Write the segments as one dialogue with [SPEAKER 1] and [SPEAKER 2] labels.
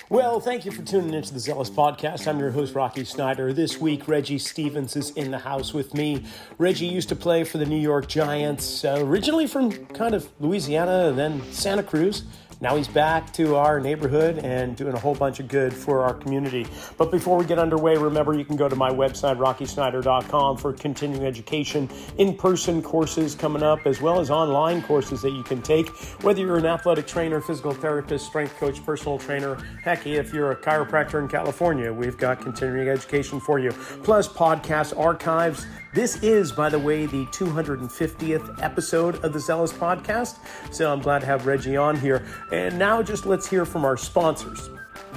[SPEAKER 1] Well, thank you for tuning into the Zelos Podcast. I'm your host, Rocky Snyder. This week, Reggie Stephens is in the house with me. Reggie used to play for the New York Giants, originally from kind of Louisiana and then Santa Cruz. Now he's back to our neighborhood and doing a whole bunch of good for our community. But before we get underway, remember you can go to my website, rockysnyder.com, for continuing education, in-person courses coming up, as well as online courses that you can take. Whether you're an athletic trainer, physical therapist, strength coach, personal trainer, heck, if you're a chiropractor in California, we've got continuing education for you. Plus podcast archives. This is, by the way, the 250th episode of the Zelos Podcast, so I'm glad to have Reggie on here. And now just let's hear from our sponsors.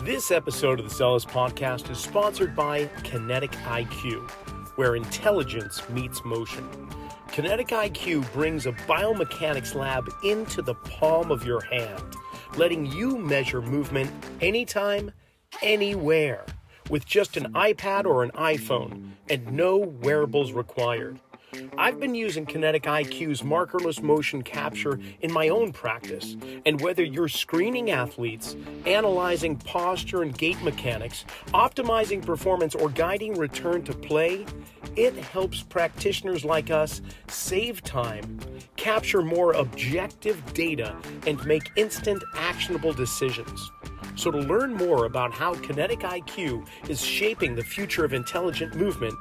[SPEAKER 1] This episode of the Zelos Podcast is sponsored by Kinetic IQ, where intelligence meets motion. Kinetic IQ brings a biomechanics lab into the palm of your hand, letting you measure movement anytime, anywhere, with just an iPad or an iPhone, and no wearables required. I've been using Kinetic IQ's markerless motion capture in my own practice, and whether you're screening athletes, analyzing posture and gait mechanics, optimizing performance, or guiding return to play, it helps practitioners like us save time, capture more objective data, and make instant actionable decisions. So to learn more about how Kinetic IQ is shaping the future of intelligent movement,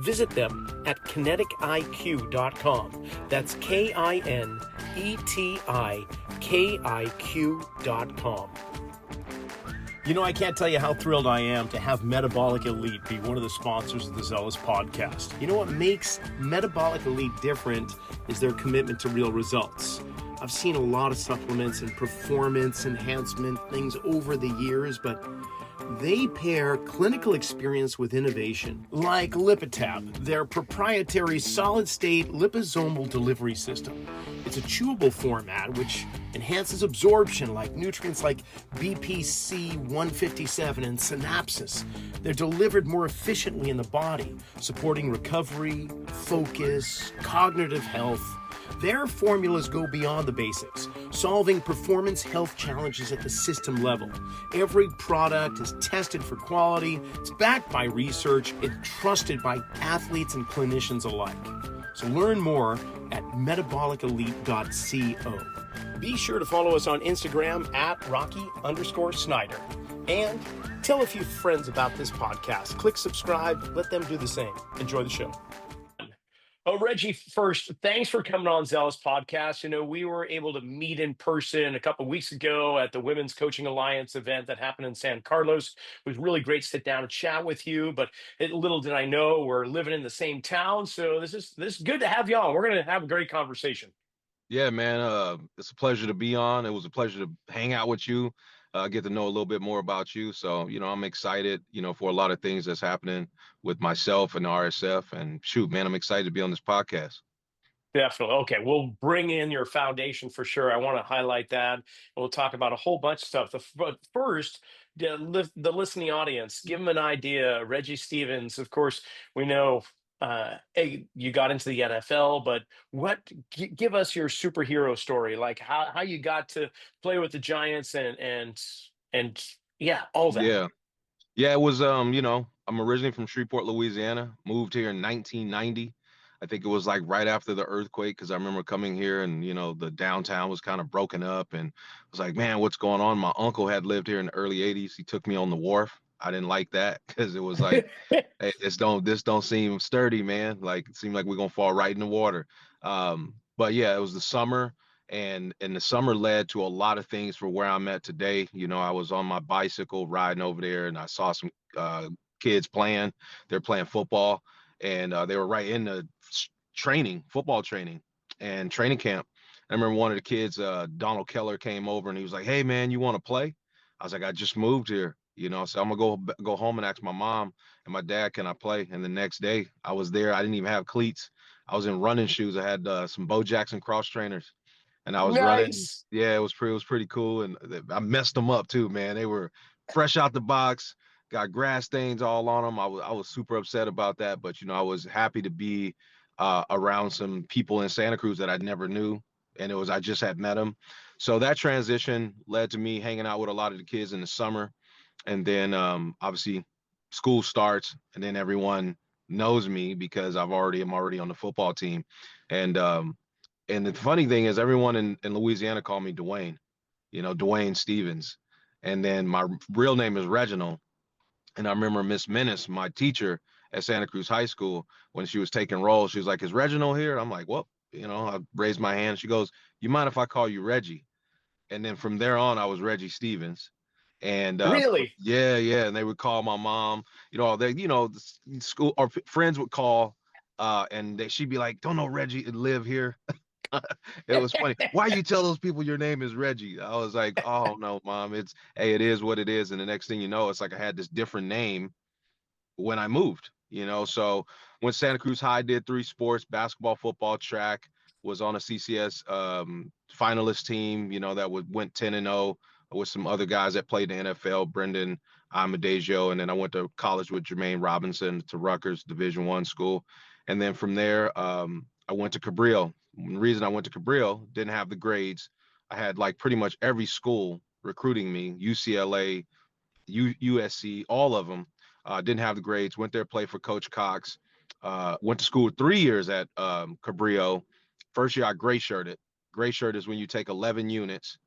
[SPEAKER 1] visit them at kinetikiq.com. That's KINETIKIQ.com. You know, I can't tell you how thrilled I am to have Metabolic Elite be one of the sponsors of the Zelos Podcast. You know what makes Metabolic Elite different is their commitment to real results. I've seen a lot of supplements and performance enhancement things over the years, but they pair clinical experience with innovation, like Lipitab, their proprietary solid-state liposomal delivery system. It's a chewable format which enhances absorption like nutrients like BPC 157 and synapses. They're delivered more efficiently in the body, supporting recovery, focus, cognitive health. Their formulas go beyond the basics, solving performance health challenges at the system level. Every product is tested for quality, it's backed by research, it's trusted by athletes and clinicians alike. So learn more at metabolicelite.co. Be sure to follow us on Instagram at Rocky_Snyder. And tell a few friends about this podcast. Click subscribe, let them do the same. Enjoy the show. Oh, Reggie, first, thanks for coming on Zelos Podcast. You know, we were able to meet in person a couple of weeks ago at the Women's Coaching Alliance event that happened in San Carlos. It was really great to sit down and chat with you, but little did I know we're living in the same town. So this is good to have you on. We're going to have a great conversation.
[SPEAKER 2] Yeah, man. It's a pleasure to be on. It was a pleasure to hang out with you, get to know a little bit more about you. So, I'm excited, for a lot of things that's happening with myself and RSF. And shoot, man, I'm excited to be on this podcast.
[SPEAKER 1] Definitely. Okay, we'll bring in your foundation for sure. I want to highlight that. And we'll talk about a whole bunch of stuff. But first, the listening audience, give them an idea. Reggie Stephens, of course, we know hey, you got into the NFL, but give us your superhero story, like how you got to play with the Giants and yeah, all that.
[SPEAKER 2] Yeah, it was I'm originally from Shreveport, Louisiana, moved here in 1990. I think it was like right after the earthquake, because I remember coming here and the downtown was kind of broken up, and I was like, man, what's going on? My uncle had lived here in the early 80s. He took me on the wharf. I didn't like that because it was like, hey, this don't seem sturdy, man. Like it seemed like we're gonna fall right in the water. But yeah, it was the summer, and the summer led to a lot of things for where I'm at today. I was on my bicycle riding over there, and I saw some kids playing. They're playing football, and they were right in the football training and training camp. I remember one of the kids, Donald Keller, came over and he was like, hey man, you want to play? I was like, I just moved here, so I'm gonna go home and ask my mom and my dad, can I play? And the next day I was there. I didn't even have cleats. I was in running shoes. I had some Bo Jackson cross trainers, and I was running. Yeah, it was pretty cool. And I messed them up too, man. They were fresh out the box, got grass stains all on them. I was super upset about that, but I was happy to be around some people in Santa Cruz that I never knew, and I just had met them. So that transition led to me hanging out with a lot of the kids in the summer. And then obviously school starts, and then everyone knows me because I'm already on the football team. And and the funny thing is everyone in Louisiana called me Dwayne, Dwayne Stevens. And then my real name is Reginald. And I remember Miss Menace, my teacher at Santa Cruz High School, when she was taking roll, she was like, "Is Reginald here?" I'm like, "Well," I raised my hand. She goes, "You mind if I call you Reggie?" And then from there on, I was Reggie Stevens. And
[SPEAKER 1] Really?
[SPEAKER 2] yeah, yeah, and they would call my mom. The school or friends would call, and she'd be like, "Don't know Reggie live here." It was funny. Why you tell those people your name is Reggie? I was like, "Oh no, mom, it is what it is." And the next thing you know, it's like I had this different name when I moved. So when Santa Cruz High did three sports, basketball, football, track, was on a CCS finalist team, that went 10-0 with some other guys that played in the NFL, Brendan Amadejio, and then I went to college with Jermaine Robinson to Rutgers Division I school. And then from there, I went to Cabrillo. The reason I went to Cabrillo, didn't have the grades. I had like pretty much every school recruiting me, UCLA, USC, all of them. Didn't have the grades. Went there, played for Coach Cox. Went to school 3 years at Cabrillo. First year, I gray shirted. Gray shirt is when you take 11 units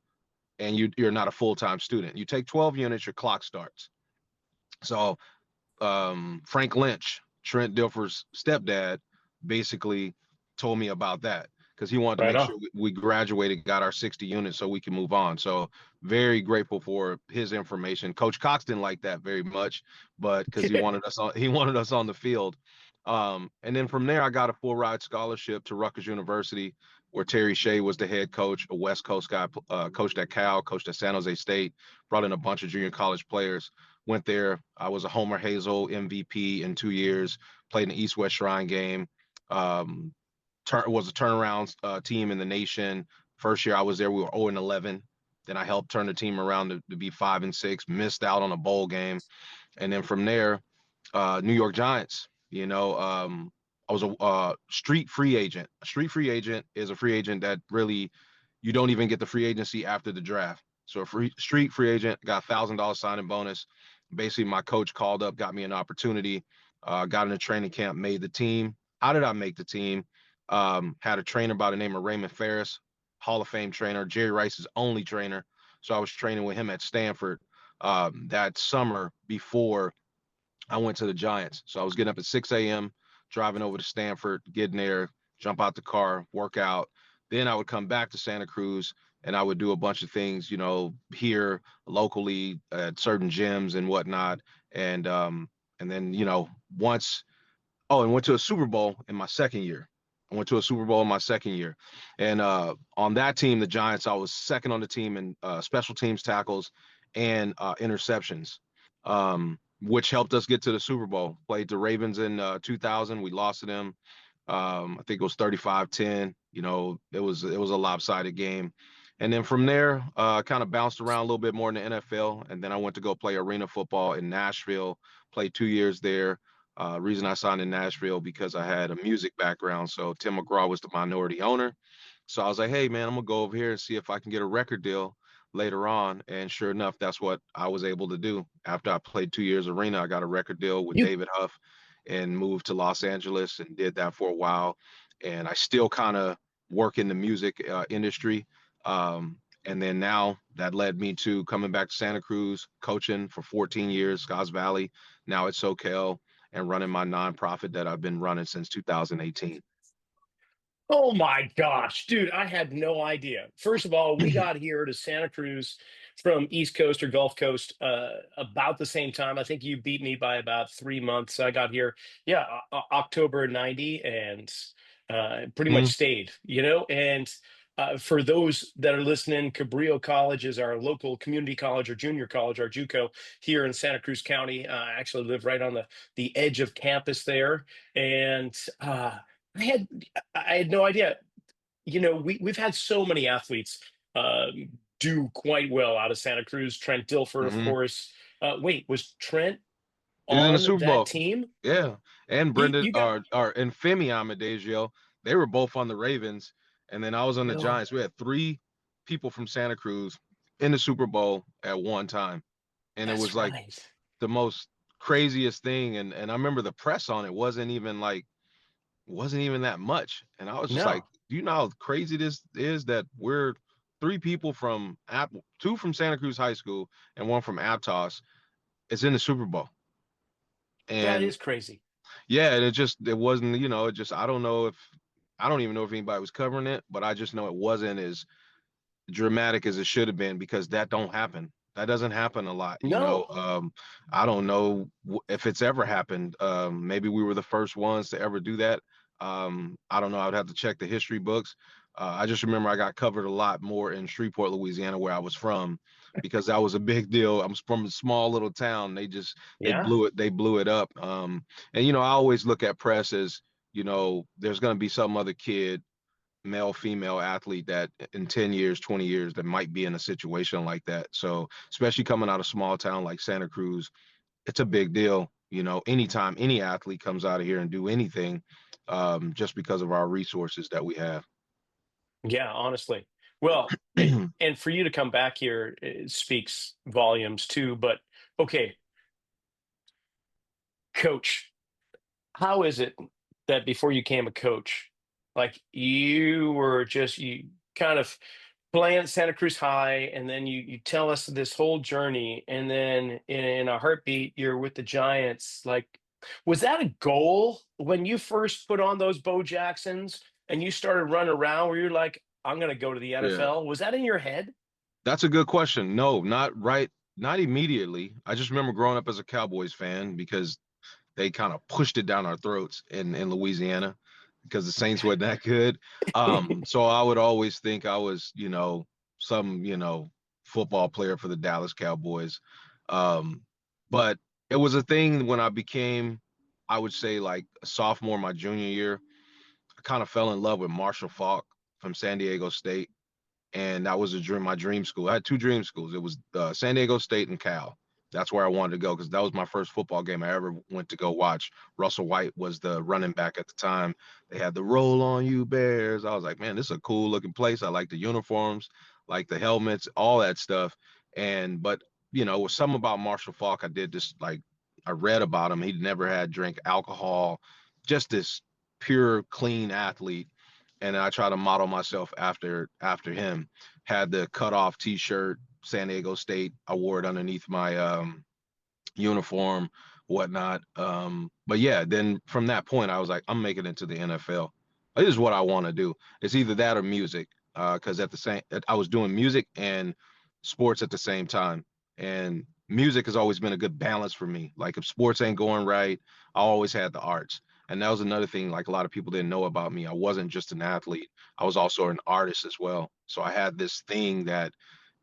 [SPEAKER 2] and you're not a full-time student. You take 12 units, your clock starts. So Frank Lynch, Trent Dilfer's stepdad, basically told me about that because he wanted to
[SPEAKER 1] Right
[SPEAKER 2] make
[SPEAKER 1] on.
[SPEAKER 2] sure we graduated, got our 60 units so we can move on. So very grateful for his information. Coach Cox didn't like that very much, but because he wanted us on the field. And then from there, I got a full ride scholarship to Rutgers University, where Terry Shea was the head coach, a West Coast guy, coached at Cal, coached at San Jose State, brought in a bunch of junior college players. Went there. I was a Homer Hazel MVP in 2 years. Played in the East West Shrine game. Um, was a turnaround team in the nation. First year I was there, we were 0-11. Then I helped turn the team around to be 5-6. Missed out on a bowl game, and then from there, New York Giants. I was a street free agent. A street free agent is a free agent that really you don't even get the free agency after the draft. So a street free agent got $1,000 signing bonus. Basically, my coach called up, got me an opportunity, got in a training camp, made the team. How did I make the team? Had a trainer by the name of Raymond Ferris, Hall of Fame trainer, Jerry Rice's only trainer. So I was training with him at Stanford that summer before I went to the Giants. So I was getting up at 6 a.m., driving over to Stanford, getting there, jump out the car, work out. Then I would come back to Santa Cruz and I would do a bunch of things, here locally at certain gyms and whatnot. And then, once and went to a Super Bowl in my second year. I went to a Super Bowl in my second year. And on that team, the Giants, I was second on the team in special teams tackles and interceptions. Which helped us get to the Super Bowl. Played the Ravens in 2000. We lost to them. I think it was 35-10. It was a lopsided game. And then from there, kind of bounced around a little bit more in the NFL. And then I went to go play arena football in Nashville, played 2 years there. Reason I signed in Nashville because I had a music background. So Tim McGraw was the minority owner. So I was like, hey, man, I'm going to go over here and see if I can get a record deal later on. And sure enough, that's what I was able to do. After I played 2 years arena, I got a record deal with
[SPEAKER 1] You
[SPEAKER 2] David Huff and moved to Los Angeles and did that for a while. And I still kind of work in the music industry. And then now that led me to coming back to Santa Cruz, coaching for 14 years, Scotts Valley, now at Soquel, and running my nonprofit that I've been running since 2018.
[SPEAKER 1] Oh my gosh, dude, I had no idea. First of all, we got here to Santa Cruz from East Coast or Gulf Coast about the same time. I think you beat me by about 3 months. I got here, yeah, October 90 and pretty much
[SPEAKER 2] Mhm.
[SPEAKER 1] stayed, And for those that are listening, Cabrillo College is our local community college or junior college, our JUCO here in Santa Cruz County. I actually live right on the edge of campus there. And I had I had no idea. We've had so many athletes do quite well out of Santa Cruz. Trent Dilfer, of
[SPEAKER 2] Mhm.
[SPEAKER 1] course. Wait, was Trent
[SPEAKER 2] He was in the
[SPEAKER 1] on
[SPEAKER 2] Super
[SPEAKER 1] that
[SPEAKER 2] Bowl.
[SPEAKER 1] team?
[SPEAKER 2] Yeah. And
[SPEAKER 1] You
[SPEAKER 2] Brendan
[SPEAKER 1] you got
[SPEAKER 2] and Femi Amadejio, they were both on the Ravens. And then I was on the
[SPEAKER 1] no.
[SPEAKER 2] Giants. We had three people from Santa Cruz in the Super Bowl at one time. And it
[SPEAKER 1] That's
[SPEAKER 2] was like
[SPEAKER 1] right.
[SPEAKER 2] the most craziest thing. And I remember the press on it wasn't even that much. And I was just like,
[SPEAKER 1] No.
[SPEAKER 2] do you know how crazy this is that we're three people from two from Santa Cruz High School and one from Aptos is in the Super Bowl.
[SPEAKER 1] That
[SPEAKER 2] And
[SPEAKER 1] is crazy.
[SPEAKER 2] yeah, and it wasn't, it just I don't even know if anybody was covering it, but I just know it wasn't as dramatic as it should have been because that don't happen. That doesn't happen a lot.
[SPEAKER 1] No.
[SPEAKER 2] I don't know if it's ever happened. Maybe we were the first ones to ever do that. I don't know. I would have to check the history books. I just remember I got covered a lot more in Shreveport, Louisiana, where I was from, because that was a big deal. I'm from a small little town. They
[SPEAKER 1] Yeah.
[SPEAKER 2] blew it up. And I always look at press as, there's going to be some other kid, male, female athlete that in 10 years, 20 years, that might be in a situation like that. So, especially coming out of small town like Santa Cruz, it's a big deal. Anytime any athlete comes out of here and do anything, just because of our resources that we have.
[SPEAKER 1] Yeah, honestly. Well, and for you to come back here, it speaks volumes too. But okay, coach, how is it that before you became a coach, like you were just you kind of playing at Santa Cruz High, and then you tell us this whole journey, and then in a heartbeat, you're with the Giants. Like, was that a goal when you first put on those Bo Jacksons and you started running around? Where you're like, I'm going to go to the
[SPEAKER 2] Yeah,
[SPEAKER 1] NFL. Was that in your head?
[SPEAKER 2] that's a good question. No, not right, not immediately. I just remember growing up as a Cowboys fan because they kind of pushed it down our throats in Louisiana because the Saints weren't that good. So I would always think I was, some, football player for the Dallas Cowboys. Um, but it was a thing when I became, I would say, like a sophomore, my junior year. I kind of fell in love with Marshall Faulk from San Diego State, and that was my dream school. I had two dream schools. It was San Diego State and Cal. That's where I wanted to go because that was my first football game I ever went to go watch. Russell White was the running back at the time. They had the "Roll on You Bears." I was like, man, this is a cool looking place. I like the uniforms, like the helmets, all that stuff. But it was something about Marshall Faulk. I did this, like, I read about him. He'd never had drink alcohol, just this pure, clean athlete, and I try to model myself after him. Had the cut off T-shirt, San Diego State. I wore it underneath my uniform, whatnot. But yeah, then from that point, I was like, I'm making it to the NFL. This is what I want to do. It's either that or music, because I was doing music and sports at the same time, and music has always been a good balance for me. Like if sports ain't going right, I always had the arts. And that was another thing, like a lot of people didn't know about me. I wasn't just an athlete. I was also an artist as well. So I had this thing that,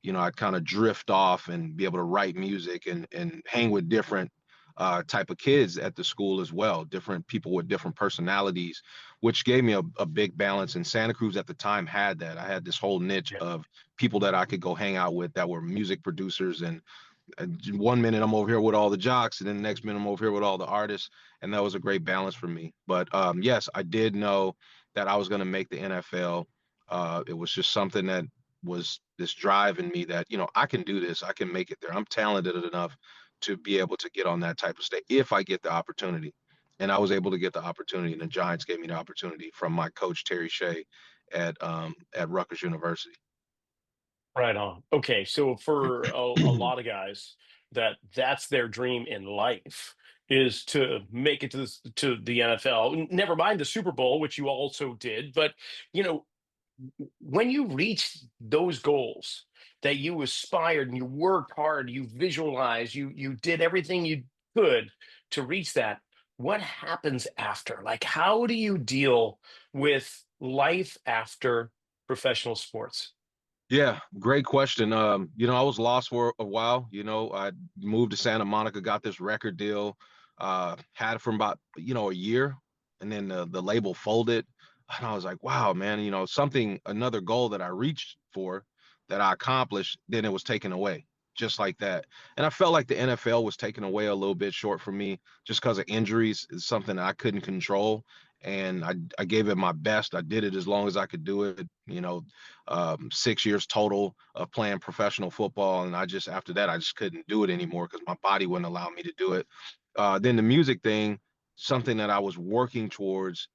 [SPEAKER 2] I'd kind of drift off and be able to write music and hang with different type of kids at the school as well, different people with different personalities, which gave me a big balance. And Santa Cruz at the time had that. I had this whole niche
[SPEAKER 1] Yeah.
[SPEAKER 2] of people that I could go hang out with that were music producers, and one minute I'm over here with all the jocks, and then the next minute I'm over here with all the artists, and that was a great balance for me. But yes, I did know that I was going to make the NFL. It was just something that was this drive in me that I can do this, I can make it there. I'm talented enough to be able to get on that type of stage if I get the opportunity. And I was able to get the opportunity, and the Giants gave me the opportunity from my coach Terry Shea at Rutgers University.
[SPEAKER 1] Right on. Okay, so for a lot of guys, that's their dream in life is to make it to the NFL. Never mind the Super Bowl, which you also did, but you know, when you reach those goals that you aspired and you worked hard, you visualized, you did everything you could to reach that. What happens after? Like, how do you deal with life after professional sports?
[SPEAKER 2] Yeah, great question. I was lost for a while. I moved to Santa Monica, got this record deal, had it for about, a year, and then the label folded. And I was like, wow, man, another goal that I reached for, that I accomplished, then it was taken away just like that. And I felt like the NFL was taken away a little bit short for me just because of injuries. Is something that I couldn't control. and I gave it my best. I did it as long as I could do it, 6 years total of playing professional football. And after that, I just couldn't do it anymore because my body wouldn't allow me to do it. Then the music thing, something that I was working towards,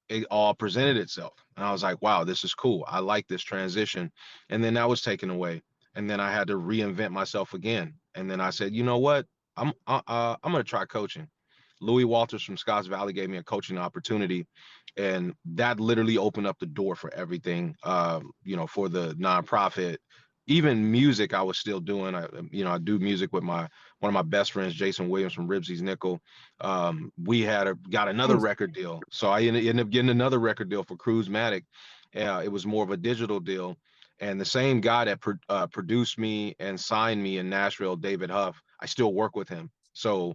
[SPEAKER 2] it all presented itself. And I was like, wow, this is cool. I like this transition. And then that was taken away. And then I had to reinvent myself again. And then I said, you know what? I'm going to try coaching. Louis Walters from Scotts Valley gave me a coaching opportunity, and that literally opened up the door for everything. For the nonprofit, even music I was still doing. I do music with one of my best friends, Jason Williams from Ribsy's Nickel. We got another record deal, so I ended up getting another record deal for Cruisematic. It was more of a digital deal, and the same guy that produced me and signed me in Nashville, David Huff, I still work with him. So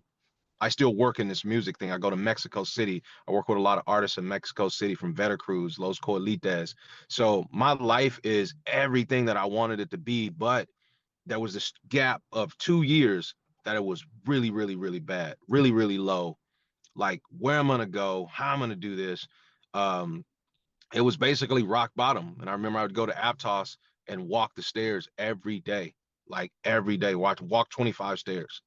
[SPEAKER 2] I still work in this music thing. I go to Mexico City. I work with a lot of artists in Mexico City, from Veracruz, Los Coalites. So my life is everything that I wanted it to be, but there was this gap of 2 years that it was really, really, really bad, really, really low. Like, where I'm gonna go, how I'm gonna do this. Um, it was basically rock bottom. And I remember I would go to Aptos and walk the stairs every day, like every day, walk 25 stairs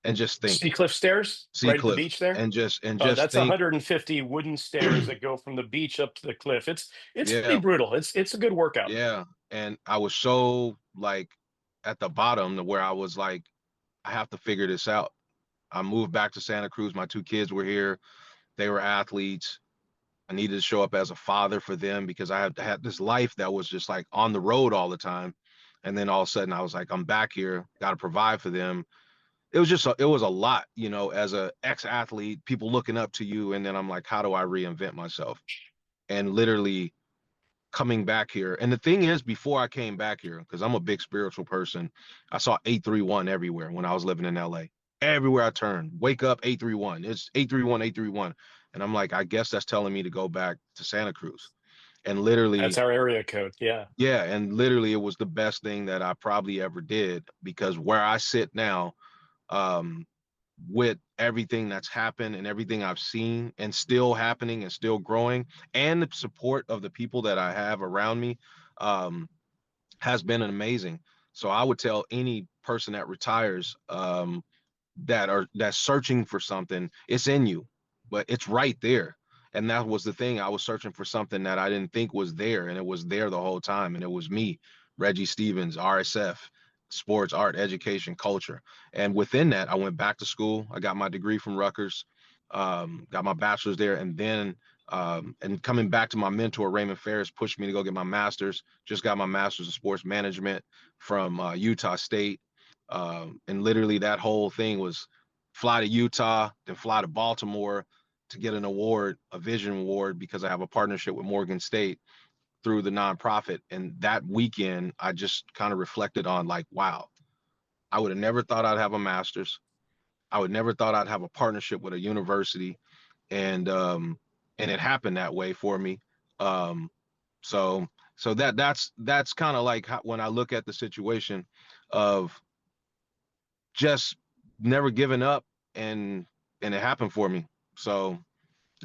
[SPEAKER 2] and just think.
[SPEAKER 1] Sea Cliff Stairs,
[SPEAKER 2] Sea
[SPEAKER 1] right at the
[SPEAKER 2] Cliff,
[SPEAKER 1] beach there.
[SPEAKER 2] and just
[SPEAKER 1] That's
[SPEAKER 2] think.
[SPEAKER 1] 150 wooden stairs that go from the beach up to the cliff. It's pretty
[SPEAKER 2] Yeah,
[SPEAKER 1] brutal. It's a good workout.
[SPEAKER 2] yeah. And I was so like at the bottom to where I was like, I have to figure this out. I moved back to Santa Cruz. My two kids were here. They were athletes. I needed to show up as a father for them because I had this life that was just like on the road all the time. And then all of a sudden I was like, I'm back here, got to provide for them. It was a lot, as a ex-athlete, people looking up to you. And then I'm like, how do I reinvent myself? And literally coming back here. And the thing is, before I came back here, because I'm a big spiritual person, I saw 831 everywhere when I was living in LA. Everywhere I turned, wake up 831. It's 831, 831. And I'm like, I guess that's telling me to go back to Santa Cruz. And
[SPEAKER 1] That's
[SPEAKER 2] literally,
[SPEAKER 1] our area code. Yeah.
[SPEAKER 2] yeah, and literally it was the best thing that I probably ever did, because where I sit now, um, with everything that's happened and everything I've seen and still happening and still growing, and the support of the people that I have around me, um, has been amazing. So I would tell any person that retires, that's searching for something, it's in you, but it's right there. And that was the thing. I was searching for something that I didn't think was there, and it was there the whole time. And it was me, Reggie Stephens, RSF, sports, art, education, culture. And within that, I went back to school. I got my degree from Rutgers, got my bachelor's there. And then, and coming back to my mentor, Raymond Ferris, pushed me to go get my master's. Just got my master's in sports management from Utah State. And literally that whole thing was fly to Utah, then fly to Baltimore to get an award, a vision award, because I have a partnership with Morgan State through the nonprofit. And that weekend, I just kind of reflected on like, wow, I would have never thought I'd have a master's. I would never thought I'd have a partnership with a university. And it happened that way for me. Um, so that's kind of like when I look at the situation of just never giving up, and it happened for me. So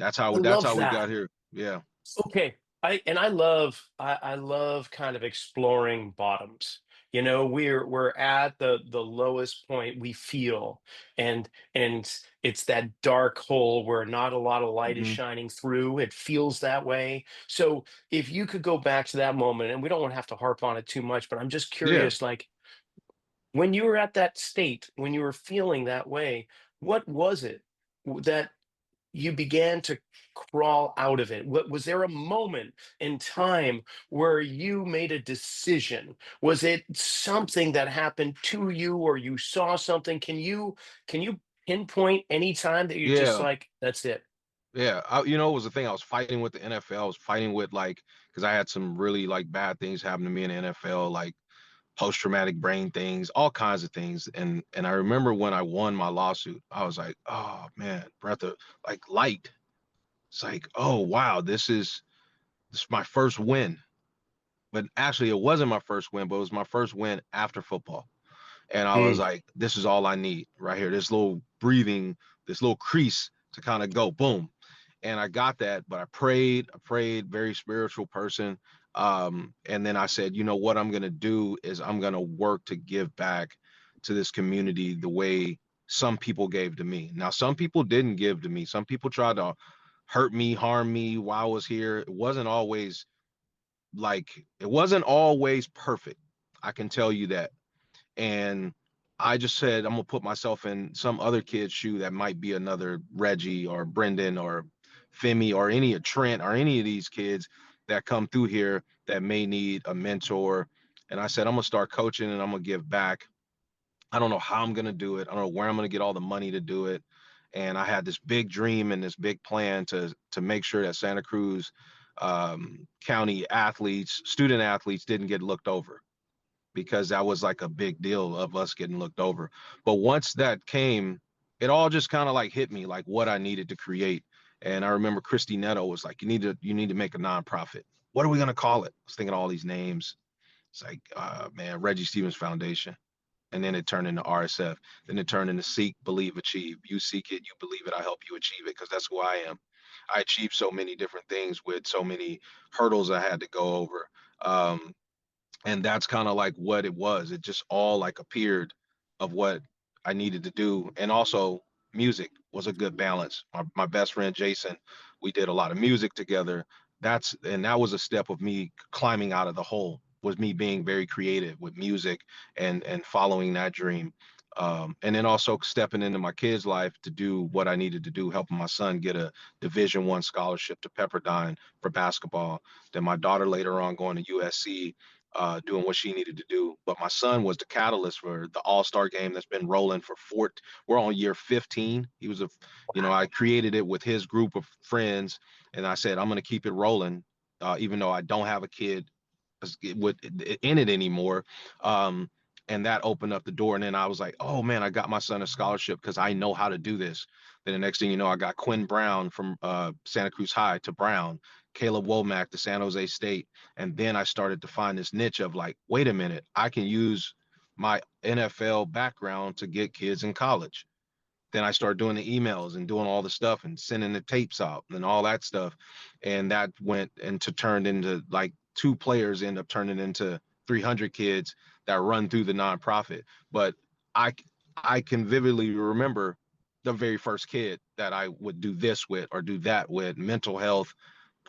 [SPEAKER 1] I
[SPEAKER 2] that's
[SPEAKER 1] love
[SPEAKER 2] how we got
[SPEAKER 1] that.
[SPEAKER 2] here. Yeah.
[SPEAKER 1] Okay. I love kind of exploring bottoms. We're at the lowest point we feel, and it's that dark hole where not a lot of light is
[SPEAKER 2] Hmm.
[SPEAKER 1] shining through. It feels that way. So if you could go back to that moment, and we don't want to have to harp on it too much, but I'm just
[SPEAKER 2] Yeah.
[SPEAKER 1] curious, like when you were at that state, when you were feeling that way, what was it that you began to crawl out of it? What was there a moment in time where you made a decision? Was it something that happened to you, or you saw something? Can you pinpoint any time that you just
[SPEAKER 2] Yeah.
[SPEAKER 1] like, that's it?
[SPEAKER 2] Yeah. It was the thing. I was fighting with the NFL. I was fighting with, like, because I had some really like bad things happen to me in the NFL, like post-traumatic brain things, all kinds of things. And I remember when I won my lawsuit, I was like, oh man, breath of like light. It's like, oh wow, this is my first win. But actually it wasn't my first win, but it was my first win after football. And I was
[SPEAKER 1] Mm.
[SPEAKER 2] like, this is all I need right here. This little breathing, this little crease to kind of go boom. And I got that, but I prayed, very spiritual person. And then I said, you know what I'm gonna do is I'm gonna work to give back to this community the way some people gave to me. Now, some people didn't give to me. Some people tried to hurt me, harm me while I was here. It wasn't always perfect. I can tell you that. And I just said I'm gonna put myself in some other kid's shoe that might be another Reggie or Brendan or Femi or any of Trent or any of these kids that come through here that may need a mentor. And I said I'm gonna start coaching and I'm gonna give back. I don't know how I'm gonna do it. I don't know where I'm gonna get all the money to do it. And I had this big dream and this big plan to make sure that Santa Cruz County athletes, student athletes, didn't get looked over, because that was like a big deal of us getting looked over. But once that came, it all just kind of like hit me like what I needed to create. And I remember Christy Neto was like, you need to make a nonprofit. What are we gonna call it? I was thinking all these names. It's like, man, Reggie Stephens Foundation. And then it turned into RSF. Then it turned into Seek, Believe, Achieve. You seek it, you believe it, I help you achieve it, because that's who I am. I achieved so many different things with so many hurdles I had to go over. Um, and that's kind of like what it was. It just all like appeared of what I needed to do. And also music was a good balance. My best friend Jason, we did a lot of music together. That was a step of me climbing out of the hole, was me being very creative with music and following that dream. And then also stepping into my kid's life to do what I needed to do, helping my son get a Division I scholarship to Pepperdine for basketball. Then my daughter later on going to USC, doing what she needed to do. But my son was the catalyst for the All-Star game that's been rolling for we're on year 15. I created it with his group of friends, and I said, I'm going to keep it rolling, even though I don't have a kid in it anymore. Um, and that opened up the door. And then I was like, oh man, I got my son a scholarship because I know how to do this. Then the next thing you know, I got Quinn Brown from Santa Cruz High to Brown, Caleb Womack to San Jose State. And then I started to find this niche of like, wait a minute, I can use my NFL background to get kids in college. Then I started doing the emails and doing all the stuff and sending the tapes out and all that stuff. And that went into turned into like two players end up turning into 300 kids that run through the nonprofit. But I, I can vividly remember the very first kid that I would do this with or do that with, mental health,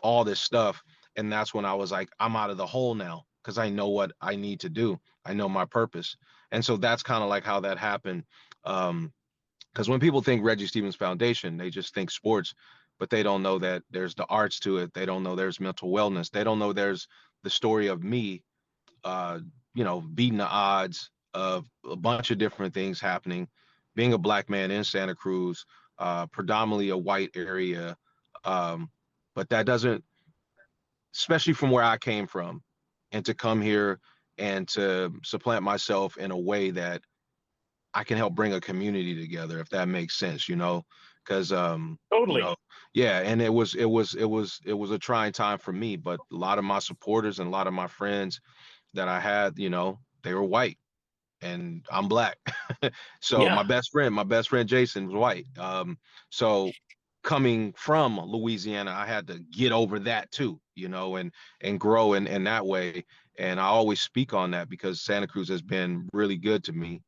[SPEAKER 2] all this stuff. And that's when I was like, I'm out of the hole now because I know what I need to do. I know my purpose. And so that's kind of like how that happened. Because when people think Reggie Stevens Foundation, they just think sports, but they don't know that there's the arts to it. They don't know there's mental wellness. They don't know there's the story of me, uh, beating the odds of a bunch of different things happening, being a black man in Santa Cruz, predominantly a white area. Um, but that doesn't, especially from where I came from, and to come here and to supplant myself in a way that I can help bring a community together, if that makes sense, because
[SPEAKER 1] Totally.
[SPEAKER 2] yeah, and it was a trying time for me, but a lot of my supporters and a lot of my friends that I had, they were white and I'm black. So
[SPEAKER 1] Yeah.
[SPEAKER 2] my best friend Jason was white. So coming from Louisiana, I had to get over that too, and grow in that way. And I always speak on that because Santa Cruz has been really good to me,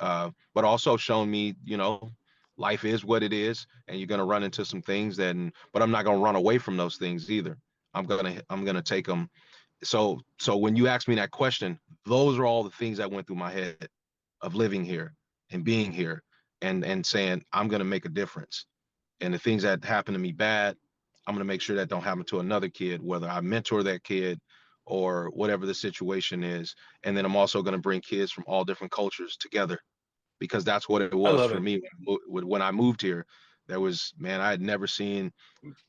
[SPEAKER 2] but also shown me, life is what it is, and you're gonna run into some things but I'm not gonna run away from those things either. I'm gonna take them. So when you ask me that question, those are all the things that went through my head of living here and being here and saying I'm going to make a difference. And the things that happen to me bad, I'm going to make sure that don't happen to another kid, whether I mentor that kid or whatever the situation is. And then I'm also going to bring kids from all different cultures together, because that's what it
[SPEAKER 1] I
[SPEAKER 2] was
[SPEAKER 1] love
[SPEAKER 2] for
[SPEAKER 1] it.
[SPEAKER 2] me when I moved here. There was, man, I had never seen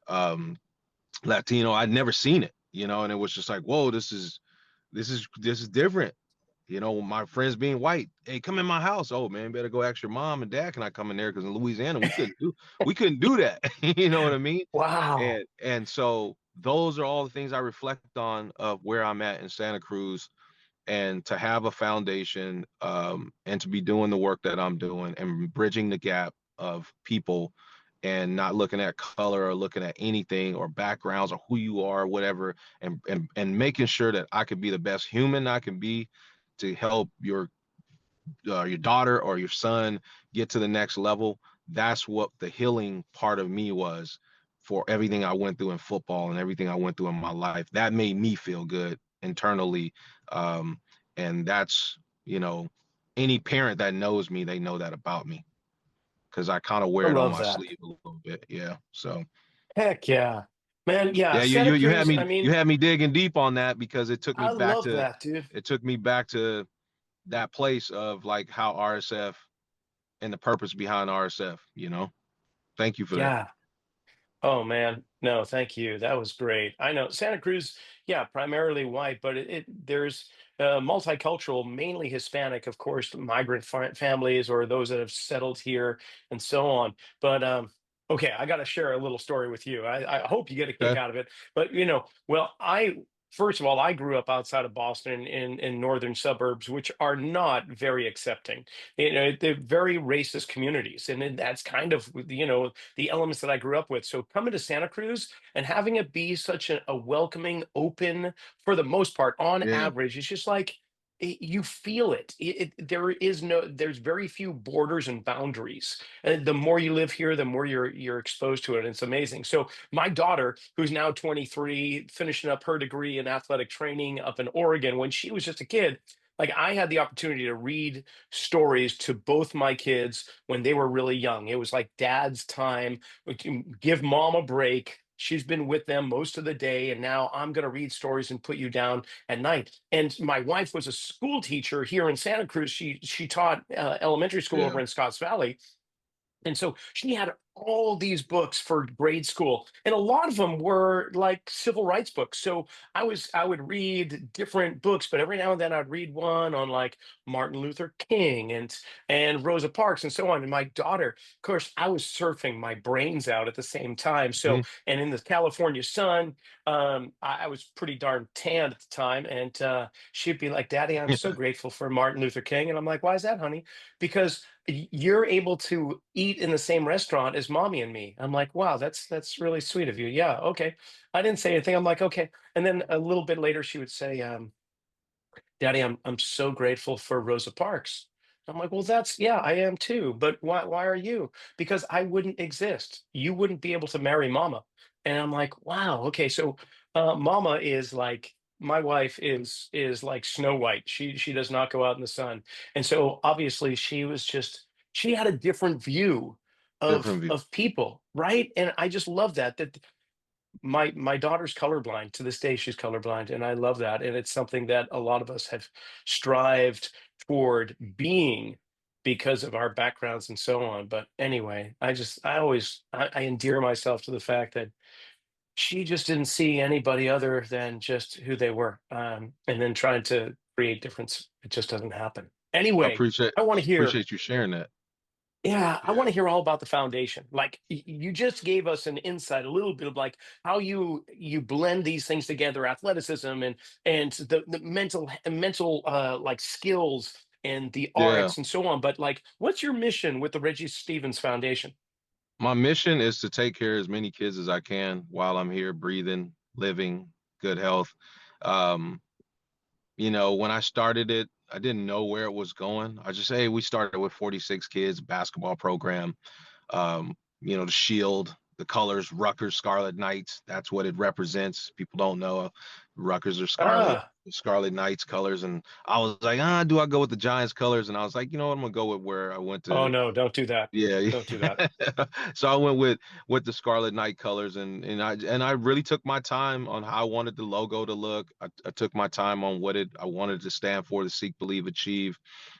[SPEAKER 2] um, Latino. I'd never seen it, and it was just like, whoa, this is different. My friends being white, hey, come in my house. Oh man, better go ask your mom and dad. Can I come in there? Because in Louisiana, we couldn't do that. You know what I mean?
[SPEAKER 1] Wow.
[SPEAKER 2] And so those are all the things I reflect on of where I'm at in Santa Cruz, and to have a foundation, and to be doing the work that I'm doing and bridging the gap of people and not looking at color or looking at anything or backgrounds or who you are, whatever, and making sure that I can be the best human I can be to help your daughter or your son get to the next level. That's what the healing part of me was for everything I went through in football and everything I went through in my life. That made me feel good internally. Um, and that's, you know, any parent that knows me, they know that about me because I kind of
[SPEAKER 1] I
[SPEAKER 2] wear it on
[SPEAKER 1] love
[SPEAKER 2] my
[SPEAKER 1] that.
[SPEAKER 2] sleeve a little bit. Yeah. So
[SPEAKER 1] Heck yeah, man. Yeah,
[SPEAKER 2] yeah,
[SPEAKER 1] Santa
[SPEAKER 2] you had
[SPEAKER 1] Cruz. I
[SPEAKER 2] me
[SPEAKER 1] mean,
[SPEAKER 2] you had me digging deep on that because
[SPEAKER 1] I love that, dude.
[SPEAKER 2] it took me back to that place of like how RSF and the purpose behind RSF, you know. Thank you for that.
[SPEAKER 1] Yeah. Oh man, no, thank you. That was great. I know Santa Cruz, yeah, primarily white, but there's multicultural, mainly Hispanic, of course, migrant families or those that have settled here and so on. But okay, I got to share a little story with you. I hope you get a kick
[SPEAKER 2] Okay.
[SPEAKER 1] out of it. But well, I first of all, I grew up outside of Boston in northern suburbs, which are not very accepting. They're very racist communities, and then that's kind of the elements that I grew up with. So coming to Santa Cruz and having it be such a welcoming, open, for the most part, on
[SPEAKER 2] Yeah.
[SPEAKER 1] average, it's just like you feel it. There's very few borders and boundaries. And the more you live here, the more you're exposed to it. And it's amazing. So my daughter, who's now 23, finishing up her degree in athletic training up in Oregon, when she was just a kid, like I had the opportunity to read stories to both my kids when they were really young. It was like dad's time. We can give mom a break. She's been with them most of the day, and now I'm going to read stories and put you down at night. And my wife was a school teacher here in Santa Cruz. She taught elementary school over
[SPEAKER 2] Yeah.
[SPEAKER 1] in Scotts Valley, and so she had all these books for grade school, and a lot of them were like civil rights books. So I would read different books, but every now and then I'd read one on like Martin Luther King and Rosa Parks and so on. And my daughter, of course, I was surfing my brains out at the same time. So
[SPEAKER 2] Hmm.
[SPEAKER 1] and in the California sun, I was pretty darn tanned at the time, and she'd be like, "Daddy, I'm so grateful for Martin Luther King," and I'm like, "Why is that, honey?" Because you're able to eat in the same restaurant as mommy and me. I'm like, wow, that's really sweet of you. Yeah, okay. I didn't say anything. I'm like, okay. And then a little bit later, she would say, Daddy, I'm so grateful for Rosa Parks. I'm like, well, yeah, I am too. But why are you? Because I wouldn't exist. You wouldn't be able to marry mama. And I'm like, wow, okay. So mama is like my wife is like Snow White. She does not go out in the sun. And so obviously she had a different view
[SPEAKER 2] Different view.
[SPEAKER 1] of people, right? And I just love that my daughter's colorblind. To this day she's colorblind, and I love that, and it's something that a lot of us have strived toward being because of our backgrounds and so on. But anyway, I endear myself to the fact that she just didn't see anybody other than just who they were, and then trying to create difference, it just doesn't happen.
[SPEAKER 2] I
[SPEAKER 1] Anyway, I want to hear
[SPEAKER 2] appreciate you sharing that.
[SPEAKER 1] yeah, I
[SPEAKER 2] Yeah.
[SPEAKER 1] want to hear all about the foundation. Like you just gave us an insight, a little bit of like how you blend these things together, athleticism and the mental like skills and the
[SPEAKER 2] Yeah.
[SPEAKER 1] arts and so on. But like, what's your mission with the Reggie Stevens Foundation?
[SPEAKER 2] My mission is to take care of as many kids as I can while I'm here breathing, living, good health. Um, when I started it, I didn't know where it was going. I just, hey, we started with 46 kids, basketball program. The shield, the colors, Rutgers Scarlet Knights. That's what it represents. People don't know. Rutgers are scarlet,
[SPEAKER 1] Ah,
[SPEAKER 2] Scarlet Knights colors. And I was like, do I go with the Giants colors? And I was like, you know what, I'm gonna go with where I went
[SPEAKER 1] oh
[SPEAKER 2] to.
[SPEAKER 1] no, don't do that.
[SPEAKER 2] Yeah,
[SPEAKER 1] Don't do that.
[SPEAKER 2] yeah. So I went with the Scarlet Knight colors, and I really took my time on how I wanted the logo to look. I took my time on what I wanted to stand for, to seek, believe, achieve.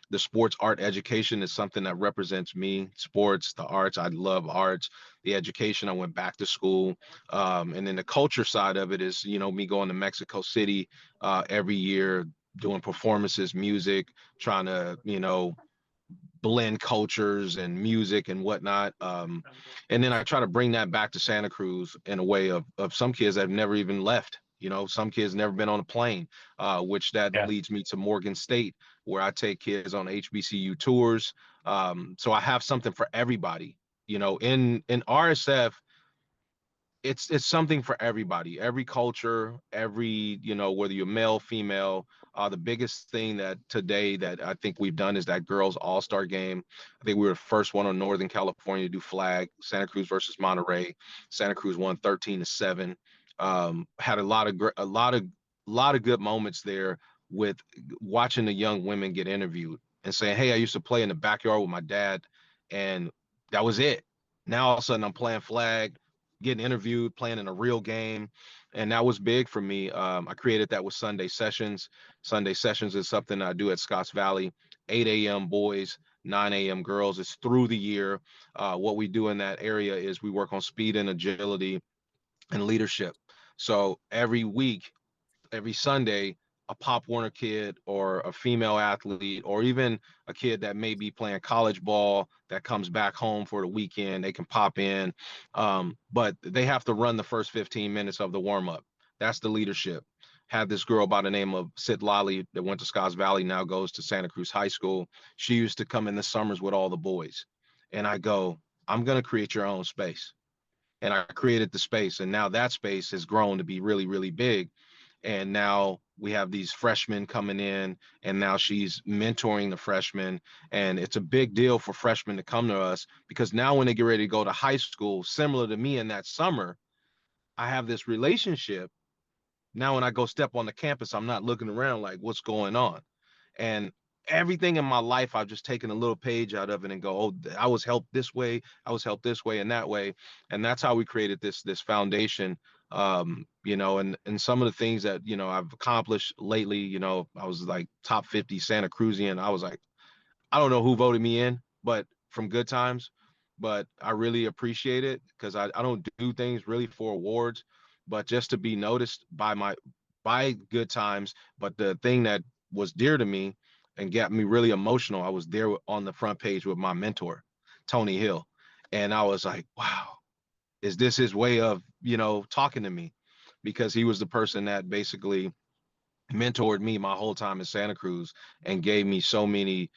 [SPEAKER 2] The sports art education is something that represents me. Sports, the arts. I love arts. The education. I went back to school, and then the culture side of it is, me going to Mexico City every year, doing performances, music, trying to, blend cultures and music and whatnot. And then I try to bring that back to Santa Cruz in a way of some kids that have never even left. Some kids never been on a plane, which that
[SPEAKER 1] Yeah.
[SPEAKER 2] leads me to Morgan State, where I take kids on HBCU tours. So I have something for everybody. in RSF, it's something for everybody, every culture, every, whether you're male, female. The biggest thing that today that I think we've done is that girls all-star game. I think we were the first one on Northern California to do flag. Santa Cruz versus Monterey. Santa Cruz won 13-7. Had a lot of good moments there with watching the young women get interviewed and saying, hey, I used to play in the backyard with my dad, and that was it. Now all of a sudden I'm playing flag, getting interviewed, playing in a real game. And that was big for me. I created that with Sunday Sessions. Sunday Sessions is something I do at Scotts Valley, 8 a.m. boys, 9 a.m. girls. It's through the year. What we do in that area is we work on speed and agility and leadership. So every week, every Sunday, a Pop Warner kid or a female athlete, or even a kid that may be playing college ball that comes back home for the weekend, they can pop in. But they have to run the first 15 minutes of the warm up. That's the leadership. Had this girl by the name of Sid Lally that went to Scotts Valley, now goes to Santa Cruz High School. She used to come in the summers with all the boys. And I go, I'm going to create your own space. And I created the space. And now that space has grown to be really, really big. And now we have these freshmen coming in, and now she's mentoring the freshmen. And it's a big deal for freshmen to come to us, because now when they get ready to go to high school, similar to me in that summer, I have this relationship. Now when I go step on the campus, I'm not looking around like, what's going on? And everything in my life, I've just taken a little page out of it and go, oh, I was helped this way, I was helped this way and that way. And that's how we created this foundation. And some of the things that, I've accomplished lately, I was like top 50 Santa Cruzian. I was like, I don't know who voted me in, but from Good Times, but I really appreciate it, because I don't do things really for awards, but just to be noticed by Good Times. But the thing that was dear to me and got me really emotional, I was there on the front page with my mentor, Tony Hill. And I was like, wow, is this his way of, talking to me? Because he was the person that basically mentored me my whole time in Santa Cruz and gave me so many,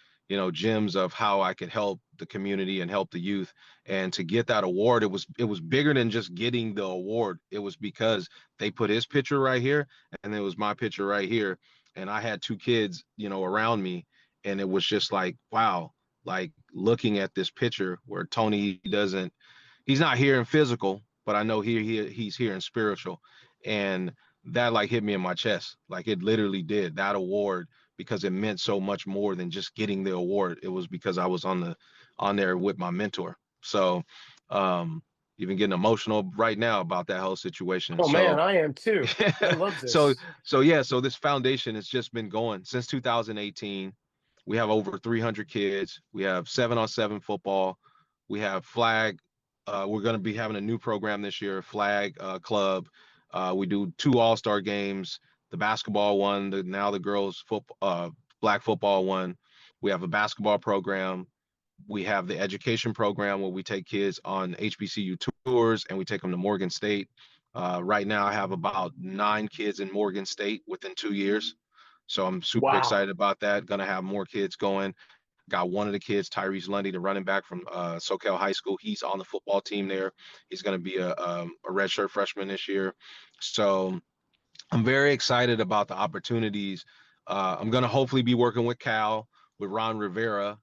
[SPEAKER 2] gems of how I could help the community and help the youth. And to get that award, it was bigger than just getting the award. It was because they put his picture right here and it was my picture right here. And I had two kids, around me. And it was just like, wow, like looking at this picture where Tony he's not here in physical, but I know he's here in spiritual. And that like hit me in my chest. Like it literally did, that award, because it meant so much more than just getting the award. It was because I was on there with my mentor. So even getting emotional right now about that whole situation.
[SPEAKER 1] Oh man, I am too. I love
[SPEAKER 2] so
[SPEAKER 1] this.
[SPEAKER 2] so this foundation has just been going since 2018. We have over 300 kids. We have 7-on-7 football. We have flag. We're going to be having a new program this year, flag club. We do 2 all-star games, the basketball one, now the girls black football one. We have a basketball program. We have the education program where we take kids on HBCU tours and we take them to Morgan State. Right now I have about 9 kids in Morgan State within 2 years. So I'm super
[SPEAKER 1] Wow.
[SPEAKER 2] excited about that. Going to have more kids going. Got one of the kids, Tyrese Lundy, the running back from Soquel High School. He's on the football team there. He's going to be a redshirt freshman this year. So I'm very excited about the opportunities. I'm going to hopefully be working with Cal, with Ron Rivera,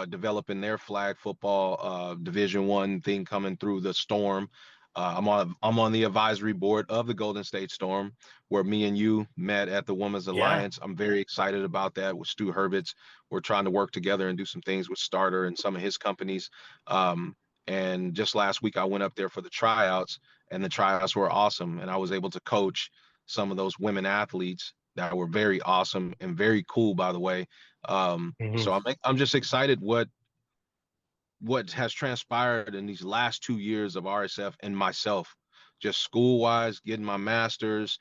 [SPEAKER 2] developing their flag football Division I thing coming through the Storm. I'm on the advisory board of the Golden State Storm, where me and you met at the Women's
[SPEAKER 1] Yeah.
[SPEAKER 2] Alliance. I'm very excited about that with Stu Hurwitz. We're trying to work together and do some things with Starter and some of his companies. And just last week, I went up there for the tryouts, and the tryouts were awesome. And I was able to coach some of those women athletes that were very awesome and very cool, by the way.
[SPEAKER 1] Mhm.
[SPEAKER 2] So I'm just excited what has transpired in these last 2 years of RSF and myself, just school wise, getting my master's,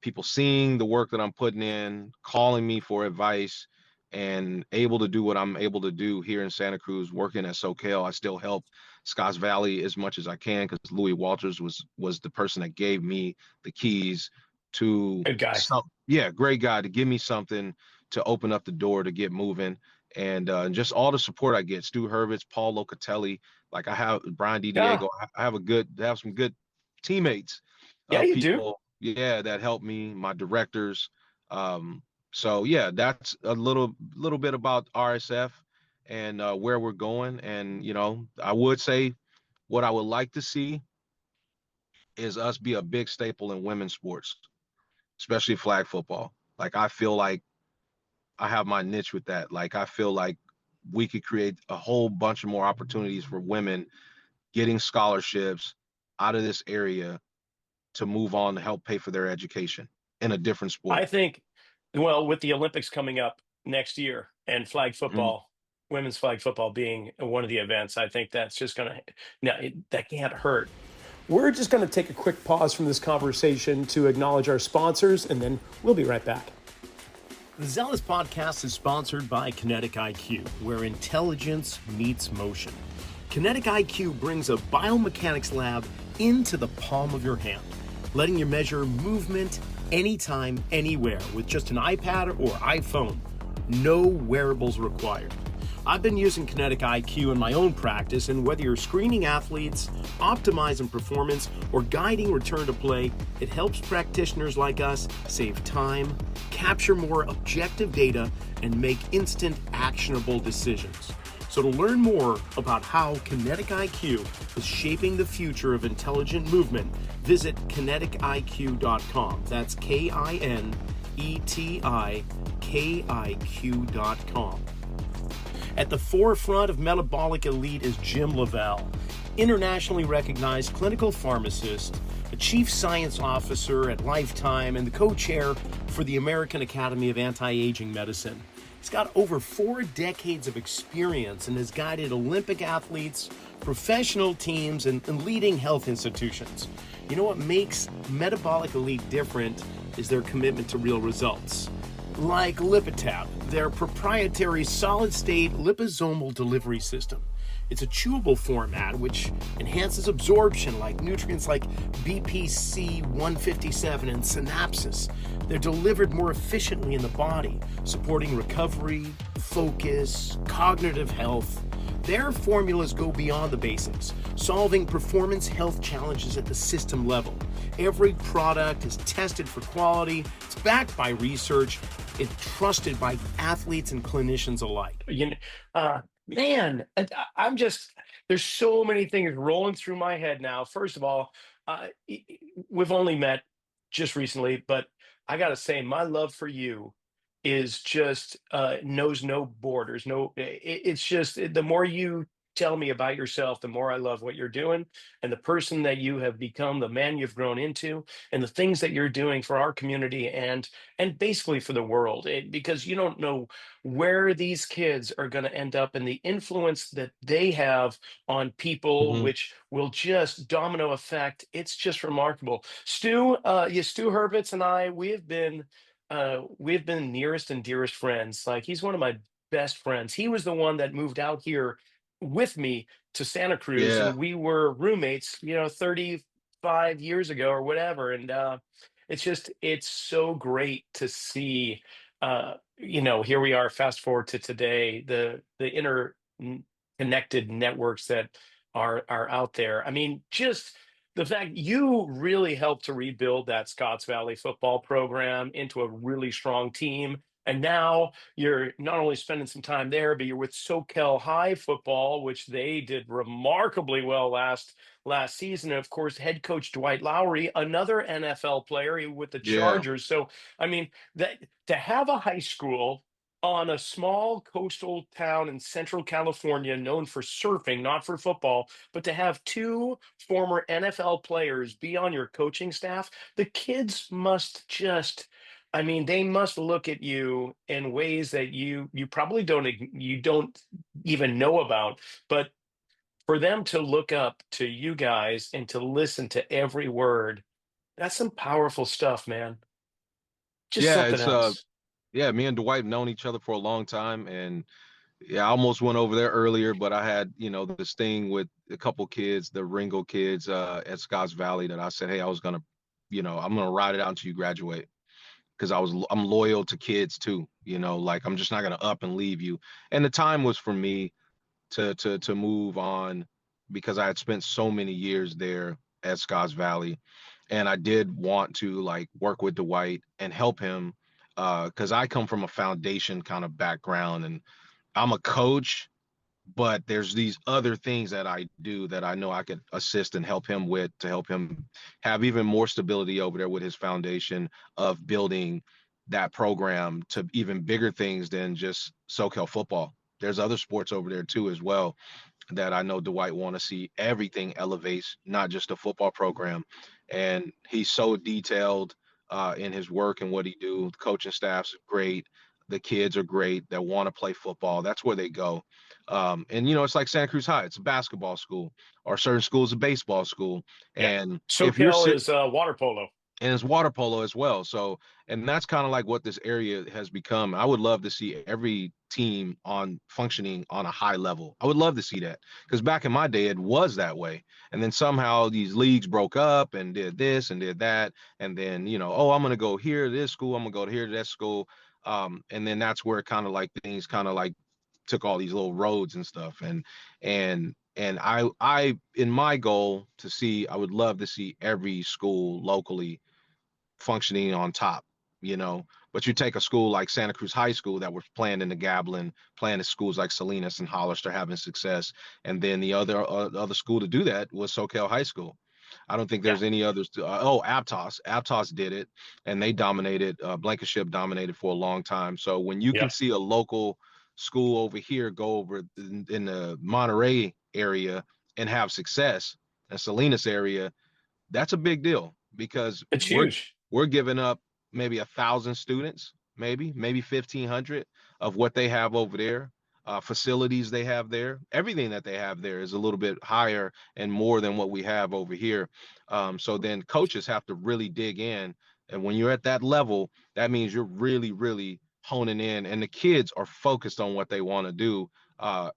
[SPEAKER 2] people seeing the work that I'm putting in, calling me for advice, and able to do what I'm able to do here in Santa Cruz, working at Soquel. I still help Scotts Valley as much as I can, because Louis Walters was the person that gave me the keys to
[SPEAKER 1] Good guy.
[SPEAKER 2] some, yeah, great guy, to give me something to open up the door to get moving. and just all the support I get. Stu Hurwitz, Paul Locatelli, like I have Brian
[SPEAKER 1] Yeah,
[SPEAKER 2] DiDiego. I have some good teammates,
[SPEAKER 1] yeah, you do.
[SPEAKER 2] people, yeah, that help me, my directors. Um, so yeah, that's a little bit about RSF and where we're going. And I would say what I would like to see is us be a big staple in women's sports, especially flag football. Like I feel like I have my niche with that. Like I feel like we could create a whole bunch of more opportunities for women getting scholarships out of this area to move on to help pay for their education in a different
[SPEAKER 1] I
[SPEAKER 2] sport.
[SPEAKER 1] think, well, with the Olympics coming up next year and flag
[SPEAKER 2] Mhm.
[SPEAKER 1] football, women's flag football being one of the events, I think that's just going to, now, that can't hurt. We're just going to take a quick pause from this conversation to acknowledge our sponsors, and then we'll be right back. The Zelos Podcast is sponsored by Kinetic IQ, where intelligence meets motion. Kinetic IQ brings a biomechanics lab into the palm of your hand, letting you measure movement anytime, anywhere with just an iPad or iPhone. No wearables required. I've been using Kinetic IQ in my own practice, and whether you're screening athletes, optimizing performance, or guiding return to play, it helps practitioners like us save time, capture more objective data, and make instant actionable decisions. So to learn more about how Kinetic IQ is shaping the future of intelligent movement, visit kinetikiq.com. That's KINETIKIQ.com. At the forefront of Metabolic Elite is Jim Lavelle, internationally recognized clinical pharmacist, a chief science officer at Lifetime, and the co-chair for the American Academy of Anti-Aging Medicine. He's got over 4 decades of experience and has guided Olympic athletes, professional teams, and leading health institutions. You know what makes Metabolic Elite different is their commitment to real results. Like Lipitab, their proprietary solid-state liposomal delivery system. It's a chewable format which enhances absorption like nutrients like BPC 157 and synapses. They're delivered more efficiently in the body, supporting recovery, focus, cognitive health. Their formulas go beyond the basics, solving performance health challenges at the system level. Every product is tested for quality, it's backed by research, it's trusted by athletes and clinicians alike. Man, I'm just, there's so many things rolling through my head now. First of all, we've only met just recently, but I got to say, my love for you is just knows no borders. No, it's just the more you tell me about yourself, the more I love what you're doing and the person that you have become, the man you've grown into, and the things that you're doing for our community and basically for the world. Because you don't know where these kids are going to end up and the influence that they have on people,
[SPEAKER 2] Mhm.
[SPEAKER 1] which will just domino effect. It's just remarkable. Stu Hurwitz and I, we've been nearest and dearest friends. Like he's one of my best friends. He was the one that moved out here with me to Santa Cruz,
[SPEAKER 2] Yeah.
[SPEAKER 1] and we were roommates, 35 years ago or whatever. And it's so great to see. Here we are. Fast forward to today, the interconnected networks that are out there. I mean, just the fact you really helped to rebuild that Scotts Valley football program into a really strong team. And now you're not only spending some time there, but you're with Soquel High football, which they did remarkably well last season. And of course, head coach Dwight Lowery, another NFL player with the
[SPEAKER 2] Yeah.
[SPEAKER 1] Chargers. So, I mean, that to have a high school on a small coastal town in Central California known for surfing, not for football, but to have two former NFL players be on your coaching staff, the kids must just, I mean, they must look at you in ways that you probably you don't even know about. But for them to look up to you guys and to listen to every word, that's some powerful stuff, man. Just
[SPEAKER 2] Yeah,
[SPEAKER 1] something
[SPEAKER 2] it's
[SPEAKER 1] else.
[SPEAKER 2] yeah, me and Dwight have known each other for a long time, and yeah, I almost went over there earlier, but I had, this thing with a couple kids, the Ringo kids at Scotts Valley that I said, hey, I'm gonna ride it out until you graduate. because I'm loyal to kids too. Like I'm just not gonna up and leave you. And the time was for me to move on because I had spent so many years there at Scotts Valley, and I did want to like work with Dwight and help him because I come from a foundation kind of background, and I'm a coach, but there's these other things that I do that I know I could assist and help him with to help him have even more stability over there with his foundation of building that program to even bigger things than just Soquel football. There's other sports over there too as well that I know Dwight want to see everything elevates, not just the football program. And he's so detailed in his work and what he do. The coaching staff's great. The kids are great that want to play football. That's where they go. And it's like Santa Cruz High. It's a basketball school, or certain schools a baseball school.
[SPEAKER 1] Yeah.
[SPEAKER 2] And if you're
[SPEAKER 1] Soquel is water polo.
[SPEAKER 2] and it's water polo as well. So, and that's kind of like what this area has become. I would love to see every team on functioning on a high level. I would love to see that because back in my day, it was that way. And then somehow these leagues broke up and did this and did that. And then, oh, I'm going to go here to this school. I'm going to go here to that school. And then that's where kind of like things kind of like took all these little roads and stuff. And I, in my goal to see, I would love to see every school locally functioning on top, you know. But you take a school like Santa Cruz High School that was playing in the Gablin, playing at schools like Salinas and Hollister having success, and then the other school to do that was Soquel High School. I don't think
[SPEAKER 1] Yeah.
[SPEAKER 2] there's any others. Aptos. Aptos did it, and they dominated. Blankenship dominated for a long time. So when you can
[SPEAKER 1] Yeah.
[SPEAKER 2] see a local school over here go over in the Monterey area and have success, and Salinas area, that's a big deal because
[SPEAKER 1] It's
[SPEAKER 2] we're
[SPEAKER 1] huge.
[SPEAKER 2] we're giving up maybe 1,000 students, maybe 1,500 of what they have over there. Facilities they have there, everything that they have there is a little bit higher and more than what we have over here. So then coaches have to really dig in, and when you're at that level, that means you're really, really honing in, and the kids are focused on what they want to do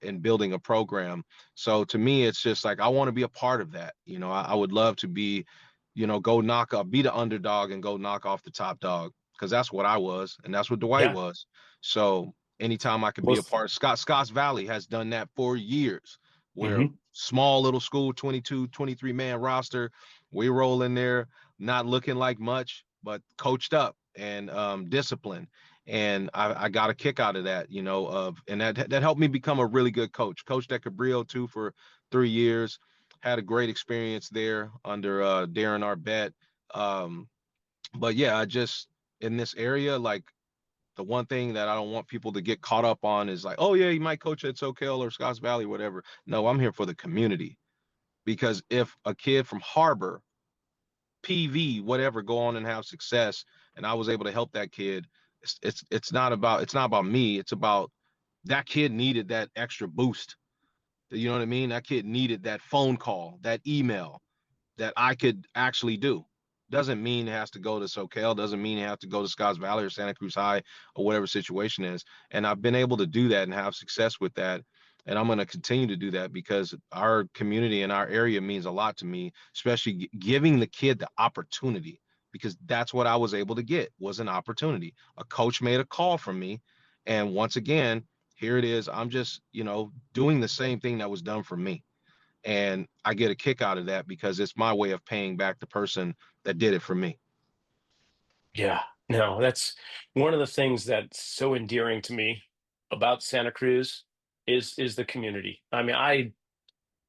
[SPEAKER 2] in building a program. So to me, it's just like I want to be a part of that. I would love to be, be the underdog and go knock off the top dog because that's what I was and that's what Dwight
[SPEAKER 1] Yeah.
[SPEAKER 2] was. So anytime I could be
[SPEAKER 1] Well,
[SPEAKER 2] a part, Scotts Valley has done that for years, where
[SPEAKER 1] mhm.
[SPEAKER 2] small little school, 22, 23 man roster, we roll in there, not looking like much, but coached up and disciplined. And I got a kick out of that, and that helped me become a really good coach. Coached at Cabrillo too for 3 years, had a great experience there under Darren Arbet. Um, but yeah, I just in this area, like the one thing that I don't want people to get caught up on is like, oh yeah, you might coach at Soquel or Scotts Valley, whatever. No, I'm here for the community because if a kid from Harbor, PV, whatever, go on and have success, and I was able to help that kid, it's not about me. It's about that kid needed that extra boost. You know what I mean? That kid needed that phone call, that email, that I could actually do. Doesn't mean it has to go to Soquel, doesn't mean it has to go to Scotts Valley or Santa Cruz High or whatever situation is. And I've been able to do that and have success with that. And I'm going to continue to do that because our community and our area means a lot to me, especially giving the kid the opportunity, because that's what I was able to get was an opportunity. A coach made a call from me. And once again, here it is. I'm just, doing the same thing that was done for me, and I get a kick out of that because it's my way of paying back the person that did it for me.
[SPEAKER 1] Yeah. No, that's one of the things that's so endearing to me about Santa Cruz is the community. I mean,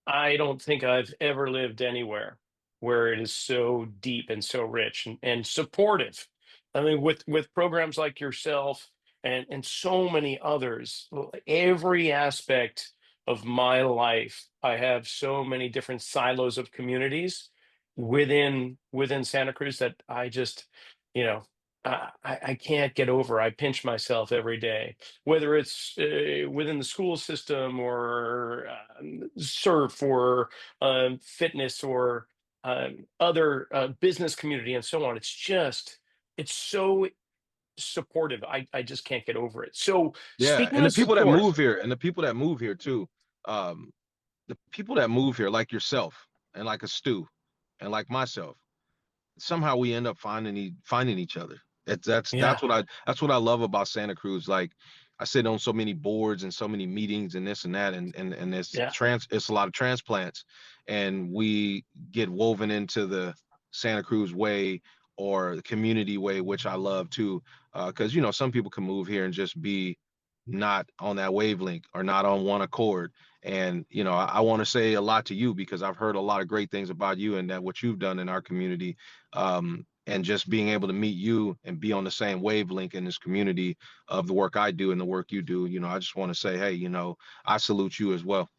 [SPEAKER 1] I don't think I've ever lived anywhere where it is so deep and so rich and supportive. I mean, with programs like yourself and so many others, every aspect of my life, I have so many different silos of communities within Santa Cruz that I just, you know, I can't get over. I pinch myself every day, whether it's within the school system or surf or fitness or other business community and so on. It's so supportive. I just can't get over it. So
[SPEAKER 2] Yeah,
[SPEAKER 1] speaking
[SPEAKER 2] and the
[SPEAKER 1] of
[SPEAKER 2] people that
[SPEAKER 1] support,
[SPEAKER 2] move here, and the people that move here too, um, the people that move here, like yourself, and like a Stu, and like myself, somehow we end up finding each other.
[SPEAKER 1] Yeah.
[SPEAKER 2] That's what I love about Santa Cruz. Like I sit on so many boards and so many meetings and this and that, and
[SPEAKER 1] Yeah.
[SPEAKER 2] it's a lot of transplants, and we get woven into the Santa Cruz way or the community way, which I love too. Because some people can move here and just be not on that wavelength or not on one accord. And I want to say a lot to you because I've heard a lot of great things about you and that what you've done in our community. And just being able to meet you and be on the same wavelength in this community of the work I do and the work you do, I just want to say, hey, I salute you as well.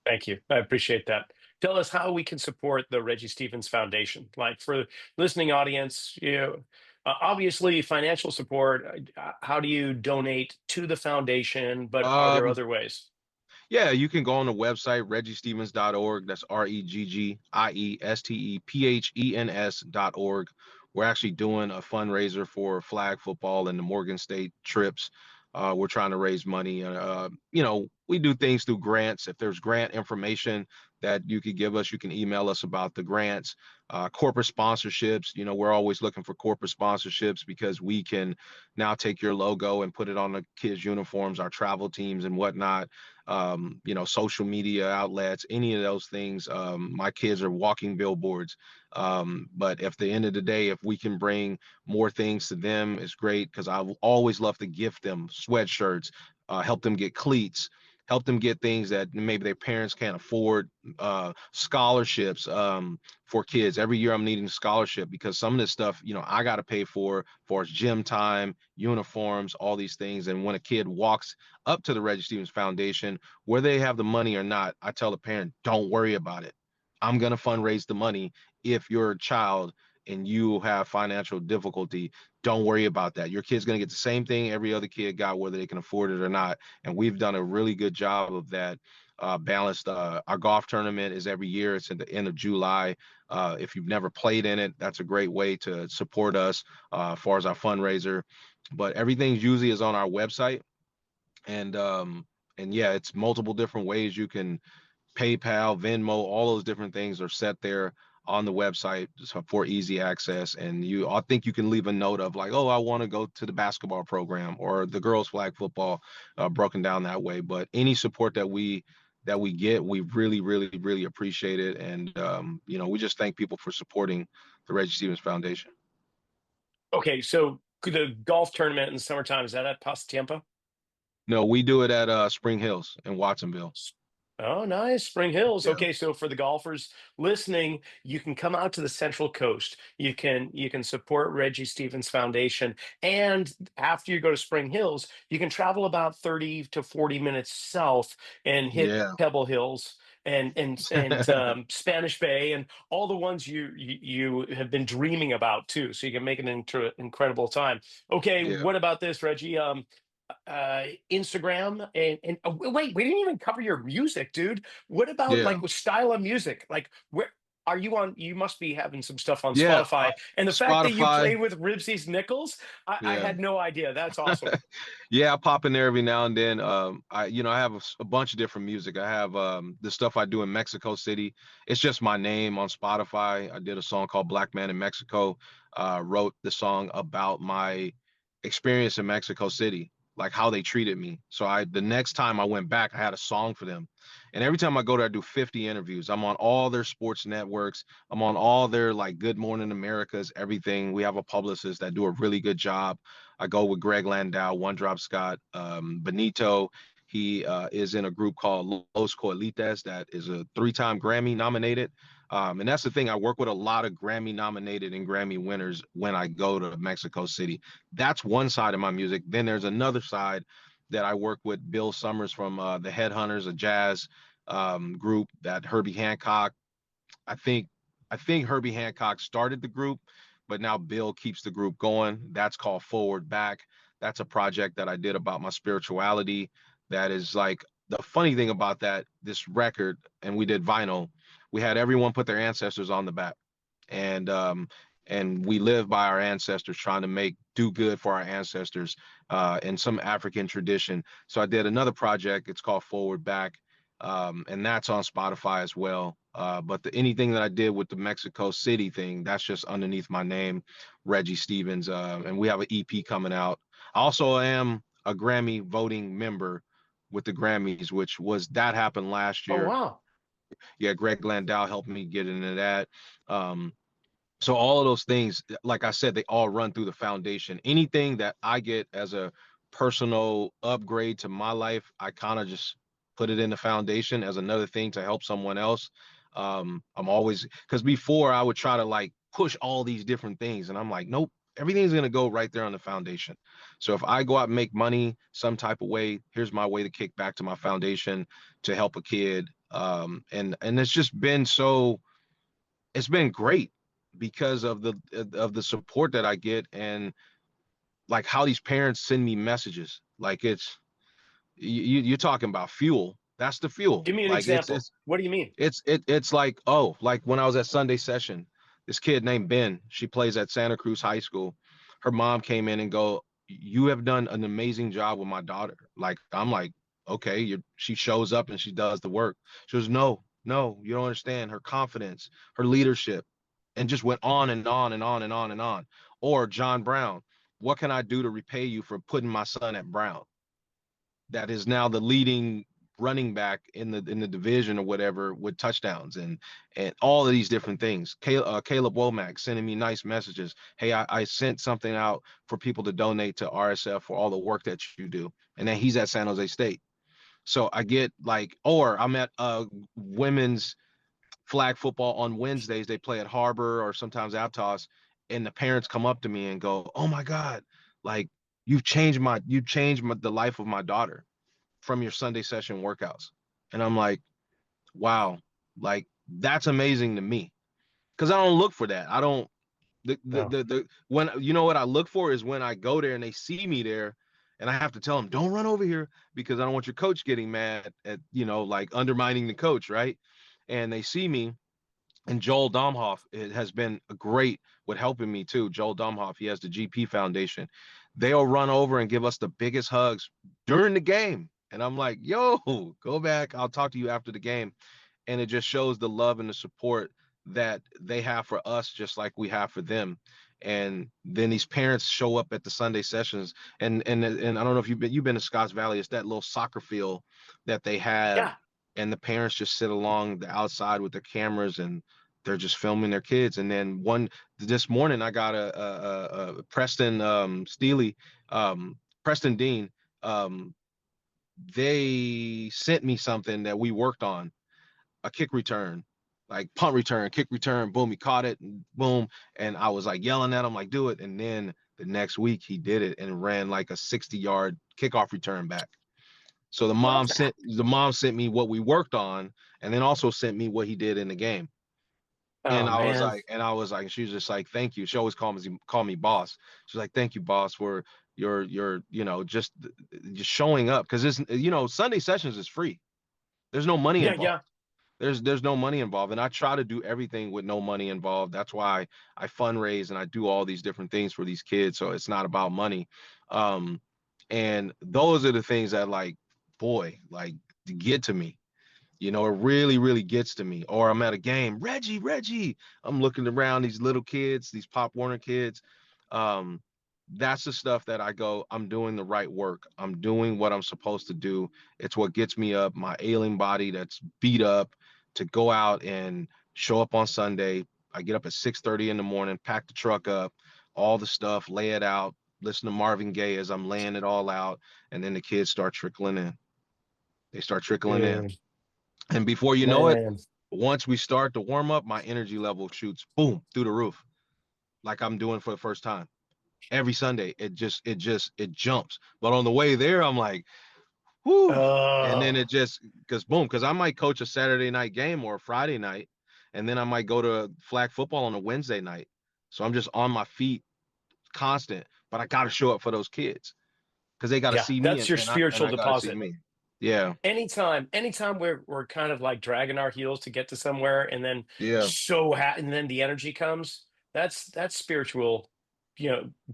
[SPEAKER 1] Thank you. I appreciate that. Tell us how we can support the Reggie Stephens Foundation. Like for listening audience, obviously financial support. How do you donate to the foundation? But are there
[SPEAKER 2] Um,
[SPEAKER 1] other ways?
[SPEAKER 2] Yeah, you can go on the website, reggiestephens.org. That's REGGIESTEPHENS.org. We're actually doing a fundraiser for flag football and the Morgan State trips. We're trying to raise money. We do things through grants. If there's grant information that you could give us, you can email us about the grants. Corporate sponsorships, we're always looking for corporate sponsorships because we can now take your logo and put it on the kids' uniforms, our travel teams and whatnot. Social media outlets, any of those things. My kids are walking billboards. But at the end of the day, if we can bring more things to them, it's great because I always love to gift them sweatshirts, help them get cleats, help them get things that maybe their parents can't afford, scholarships for kids. Every year I'm needing a scholarship because some of this stuff, I got to pay for its gym time, uniforms, all these things. And when a kid walks up to the Reggie Stephens Foundation, whether they have the money or not, I tell the parent, don't worry about it. I'm going to fundraise the money. If you're a child and you have financial difficulty, don't worry about that. Your kid's going to get the same thing every other kid got, whether they can afford it or not. And we've done a really good job of that. Balanced. Our golf tournament is every year. It's at the end of July. If you've never played in it, that's a great way to support us as far as our fundraiser. But everything usually is on our website, and yeah, it's multiple different ways you can PayPal, Venmo, all those different things are set there on the website for easy access. And I think you can leave a note of like, oh, I want to go to the basketball program or the girls flag football, broken down that way. But any support that we get, we really, really, really appreciate it. And we just thank people for supporting the Reggie Stephens Foundation.
[SPEAKER 1] Okay, so the golf tournament in the summertime, is that at Pasatiempo?
[SPEAKER 2] No, we do it at Spring Hills in Watsonville.
[SPEAKER 1] Oh, nice. Spring Hills.
[SPEAKER 2] Yeah.
[SPEAKER 1] Okay, so for the golfers listening, you can come out to the Central Coast. You can support Reggie Stevens Foundation, and after you go to Spring Hills, you can travel about 30 to 40 minutes south and hit
[SPEAKER 2] Yeah.
[SPEAKER 1] Pebble Hills and Spanish Bay and all the ones you have been dreaming about too. So you can make an incredible time. Okay,
[SPEAKER 2] Yeah.
[SPEAKER 1] what about this, Reggie? Instagram and wait, we didn't even cover your music, dude. What about
[SPEAKER 2] Yeah.
[SPEAKER 1] like with style of music? Like where are you on? You must be having some stuff on
[SPEAKER 2] Yeah.
[SPEAKER 1] Spotify. And the fact that you
[SPEAKER 2] Spotify.
[SPEAKER 1] played with Ribsy's Nichols, I
[SPEAKER 2] Yeah.
[SPEAKER 1] had no idea. That's awesome.
[SPEAKER 2] Yeah, I pop in there every now and then. I have a bunch of different music. I have the stuff I do in Mexico City. It's just my name on Spotify. I did a song called Black Man in Mexico. Wrote the song about my experience in Mexico City, like how they treated me. So the next time I went back, I had a song for them. And every time I go there, I do 50 interviews. I'm on all their sports networks. I'm on all their like Good Morning Americas, everything. We have a publicist that do a really good job. I go with Greg Landau, One Drop Scott, Benito. He is in a group called Los Coalites that is a 3-time Grammy nominated. And that's the thing. I work with a lot of Grammy nominated and Grammy winners when I go to Mexico City. That's one side of my music. Then there's another side that I work with Bill Summers from the Headhunters, a jazz group that Herbie Hancock. I think I think Herbie Hancock started the group, but now Bill keeps the group going. That's called Forward Back. That's a project that I did about my spirituality. That is like the funny thing about this record, and we did vinyl. We had everyone put their ancestors on the back, and we live by our ancestors, trying to do good for our ancestors in some African tradition. So I did another project. It's called Forward Back. And that's on Spotify as well. But anything that I did with the Mexico City thing, that's just underneath my name, Reggie Stephens. And we have an EP coming out. I also am a Grammy voting member with the Grammys, that happened last
[SPEAKER 1] Oh,
[SPEAKER 2] year.
[SPEAKER 1] wow.
[SPEAKER 2] Yeah, Greg Landau helped me get into that. Um, so all of those things, like I said, they all run through the foundation. Anything that I get as a personal upgrade to my life, I kind of just put it in the foundation as another thing to help someone else. I'm always, because before I would try to like push all these different things, and I'm like, nope, everything's gonna go right there on the foundation. So if I go out and make money some type of way, here's my way to kick back to my foundation to help a kid. And it's just been it's been great because of the support that I get, and like how these parents send me messages. Like you're talking about fuel. That's the fuel.
[SPEAKER 1] Give me an
[SPEAKER 2] Like
[SPEAKER 1] example. What do you mean?
[SPEAKER 2] it's like, oh, like when I was at Sunday session, this kid named Ben, she plays at Santa Cruz High School. Her mom came in and go, "You have done an amazing job with my daughter." Like I'm like, okay, she shows up and she does the work. She goes, no, no, you don't understand her confidence, her leadership, and just went on and on and on and on and on. Or John Brown, what can I do to repay you for putting my son at Brown? That is now the leading running back in the division or whatever with touchdowns and all of these different things. Caleb Womack sending me nice messages. Hey, I sent something out for people to donate to RSF for all the work that you do. And then he's at San Jose State. So I get like, or I'm at women's flag football on Wednesdays. They play at Harbor or sometimes Aptos, and the parents come up to me and go, "Oh my God, like the life of my daughter from your Sunday session workouts." And I'm like, wow, like that's amazing to me because I don't look for that. I don't
[SPEAKER 1] No.
[SPEAKER 2] the when you know what I look for is when I go there and they see me there. And I have to tell them, don't run over here because I don't want your coach getting mad at, like undermining the coach, right? And they see me, and Joel Domhoff has been great with helping me too. Joel Domhoff, he has the GP Foundation. They'll run over and give us the biggest hugs during the game. And I'm like, yo, go back. I'll talk to you after the game. And it just shows the love and the support that they have for us, just like we have for them. And then these parents show up at the Sunday sessions, and I don't know if you've been to Scotts Valley. It's that little soccer field that they have,
[SPEAKER 1] Yeah.
[SPEAKER 2] and the parents just sit along the outside with their cameras and they're just filming their kids. And then this morning I got a Preston Steely, Preston Dean. Um, they sent me something that we worked on, a kick return, like punt return, kick return, boom, he caught it, and boom. And I was like yelling at him, like, do it. And then the next week he did it and ran like a 60-yard kickoff return back. So
[SPEAKER 1] Love that.
[SPEAKER 2] the mom sent me what we worked on, and then also sent me what he did in the game. And
[SPEAKER 1] Oh,
[SPEAKER 2] I was
[SPEAKER 1] man.
[SPEAKER 2] like, she was just like, thank you. She always call me boss. She's like, thank you, boss, for your just showing up, because it's Sunday sessions is free. There's no money
[SPEAKER 1] Yeah,
[SPEAKER 2] involved.
[SPEAKER 1] yeah.
[SPEAKER 2] There's no money involved, and I try to do everything with no money involved. That's why I fundraise and I do all these different things for these kids, so it's not about money. Um, and those are the things that, like, boy, like, get to me. It really, really gets to me. Or I'm at a game, Reggie. I'm looking around these little kids, these Pop Warner kids. Um, that's the stuff that I go, I'm doing the right work. I'm doing what I'm supposed to do. It's what gets me up, my ailing body that's beat up, to go out and show up on Sunday. I get up at 6:30 in the morning, pack the truck up, all the stuff, lay it out, listen to Marvin Gaye as I'm laying it all out, and then the kids start trickling in. They start trickling in.
[SPEAKER 1] Man,
[SPEAKER 2] And before you know it,
[SPEAKER 1] man.
[SPEAKER 2] once we start to warm up, my energy level shoots boom through the roof, like I'm doing for the first time. Every Sunday, it jumps. But on the way there, I'm like, whoo. And then
[SPEAKER 1] Oh,
[SPEAKER 2] it just, because I might coach a Saturday night game or a Friday night, and then I might go to flag football on a Wednesday night. So I'm just on my feet constant, but I got to show up for those kids because they got to
[SPEAKER 1] yeah.
[SPEAKER 2] see me,
[SPEAKER 1] That's
[SPEAKER 2] and,
[SPEAKER 1] your
[SPEAKER 2] and I and
[SPEAKER 1] spiritual
[SPEAKER 2] I got to see
[SPEAKER 1] deposit.
[SPEAKER 2] me. Yeah,
[SPEAKER 1] Anytime we're kind of like dragging our heels to get to somewhere, and then
[SPEAKER 2] yeah,
[SPEAKER 1] and then the energy comes. That's spiritual.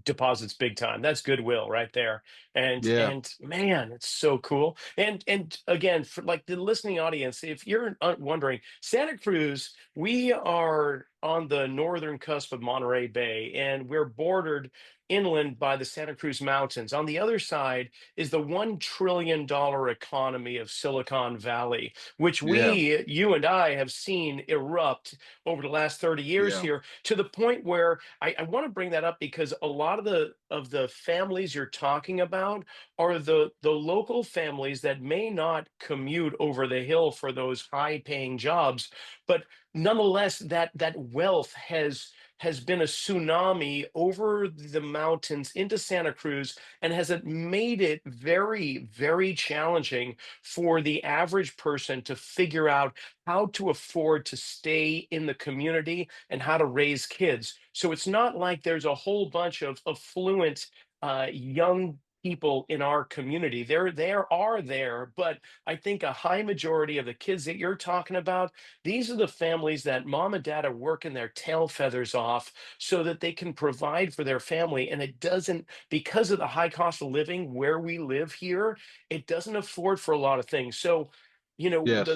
[SPEAKER 1] deposits big time. That's goodwill right there.
[SPEAKER 2] Yeah.
[SPEAKER 1] And man, it's so cool. And again, for like the listening audience, if you're wondering, Santa Cruz, we are on the northern cusp of Monterey Bay, and we're bordered inland by the Santa Cruz Mountains. On the other side is the $1 trillion economy of Silicon Valley, which
[SPEAKER 2] Yeah.
[SPEAKER 1] you and I have seen erupt over the last 30 years
[SPEAKER 2] Yeah.
[SPEAKER 1] here, to the point where I want to bring that up because a lot of the families you're talking about are the local families that may not commute over the hill for those high paying jobs, but nonetheless that wealth has been a tsunami over the mountains into Santa Cruz, and has it made it very, very challenging for the average person to figure out how to afford to stay in the community and how to raise kids. So it's not like there's a whole bunch of affluent young people in our community. There are there, but I think a high majority of the kids that you're talking about, these are the families that mom and dad are working their tail feathers off so that they can provide for their family. And it doesn't, because of the high cost of living where we live here, it doesn't afford for a lot of things. So,
[SPEAKER 2] Yes.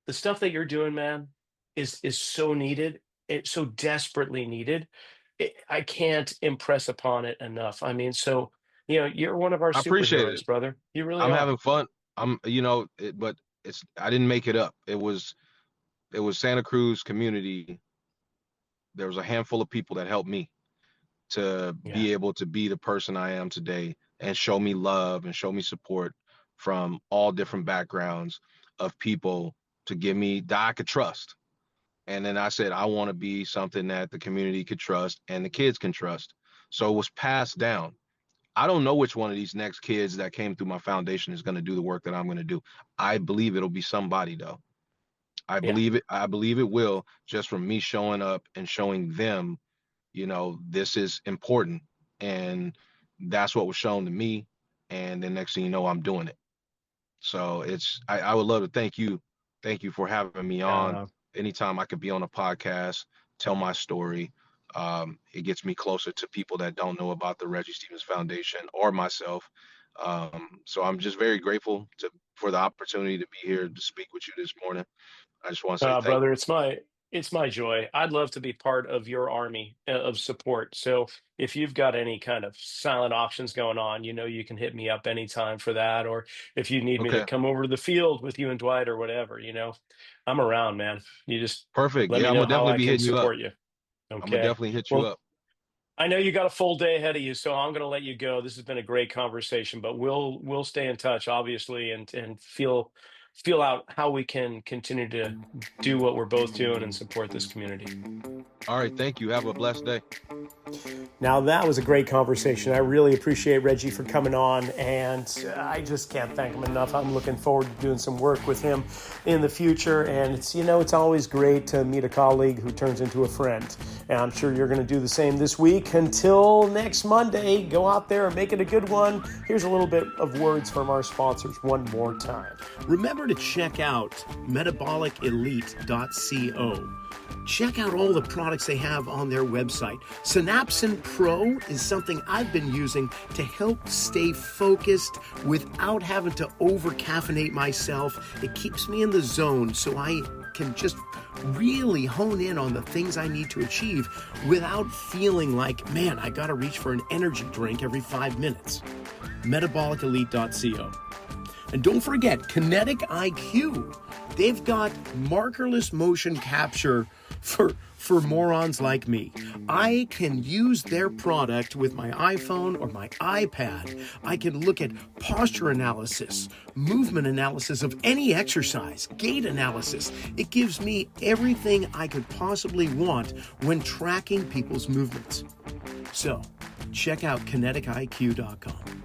[SPEAKER 1] the stuff that you're doing, man, is so needed. It's so desperately needed. I can't impress upon it enough. I mean, so you're one of our
[SPEAKER 2] I appreciate
[SPEAKER 1] superheroes,
[SPEAKER 2] it.
[SPEAKER 1] brother. You really
[SPEAKER 2] I'm
[SPEAKER 1] are.
[SPEAKER 2] having fun. But I didn't make it up. It was Santa Cruz community. There was a handful of people that helped me to
[SPEAKER 1] Yeah,
[SPEAKER 2] be able to be the person I am today, and show me love and show me support from all different backgrounds of people, to give me that I could trust. And then I said, I want to be something that the community could trust and the kids can trust. So it was passed down. I don't know which one of these next kids that came through my foundation is going to do the work that I'm going to do. I believe it'll be somebody, though. I
[SPEAKER 1] yeah.
[SPEAKER 2] believe it. I believe it will, just from me showing up and showing them, this is important. And that's what was shown to me. And then next thing you know, I'm doing it. So I would love to thank you. Thank you for having me on.
[SPEAKER 1] Uh,
[SPEAKER 2] Anytime I could be on a podcast, tell my story. It gets me closer to people that don't know about the Reggie Stephens Foundation or myself. So I'm just very grateful for the opportunity to be here to speak with you this morning. I just want to say thank
[SPEAKER 1] Brother, it's my joy. I'd love to be part of your army of support. So if you've got any kind of silent auctions going on, you can hit me up anytime for that. Or if you need
[SPEAKER 2] you.
[SPEAKER 1] me to
[SPEAKER 2] Okay,
[SPEAKER 1] come over to the field with you and Dwight or whatever, I'm around, man. You just
[SPEAKER 2] perfect.
[SPEAKER 1] let
[SPEAKER 2] Yeah,
[SPEAKER 1] me
[SPEAKER 2] I'm
[SPEAKER 1] know
[SPEAKER 2] gonna
[SPEAKER 1] how
[SPEAKER 2] definitely
[SPEAKER 1] I
[SPEAKER 2] be
[SPEAKER 1] can
[SPEAKER 2] hitting you up.
[SPEAKER 1] support you.
[SPEAKER 2] I'm gonna
[SPEAKER 1] Okay.
[SPEAKER 2] definitely hit you
[SPEAKER 1] Well,
[SPEAKER 2] up.
[SPEAKER 1] I know you got a full day ahead of you, so I'm going to let you go. This has been a great conversation, but we'll stay in touch, obviously, and feel out how we can continue to do what we're both doing and support this community.
[SPEAKER 2] All right, thank you. Have a blessed day.
[SPEAKER 1] Now, that was a great conversation. I really appreciate Reggie for coming on, and I just can't thank him enough. I'm looking forward to doing some work with him in the future, and it's always great to meet a colleague who turns into a friend, and I'm sure you're going to do the same this week. Until next Monday, go out there and make it a good one. Here's a little bit of words from our sponsors one more time. Remember to check out metabolicelite.co. Check out all the products they have on their website. Synapsin Pro is something I've been using to help stay focused without having to over-caffeinate myself. It keeps me in the zone so I can just really hone in on the things I need to achieve without feeling like, man, I gotta reach for an energy drink every 5 minutes. Metabolicelite.co. And don't forget, Kinetic IQ. They've got markerless motion capture for morons like me. I can use their product with my iPhone or my iPad. I can look at posture analysis, movement analysis of any exercise, gait analysis. It gives me everything I could possibly want when tracking people's movements. So, check out kineticiq.com.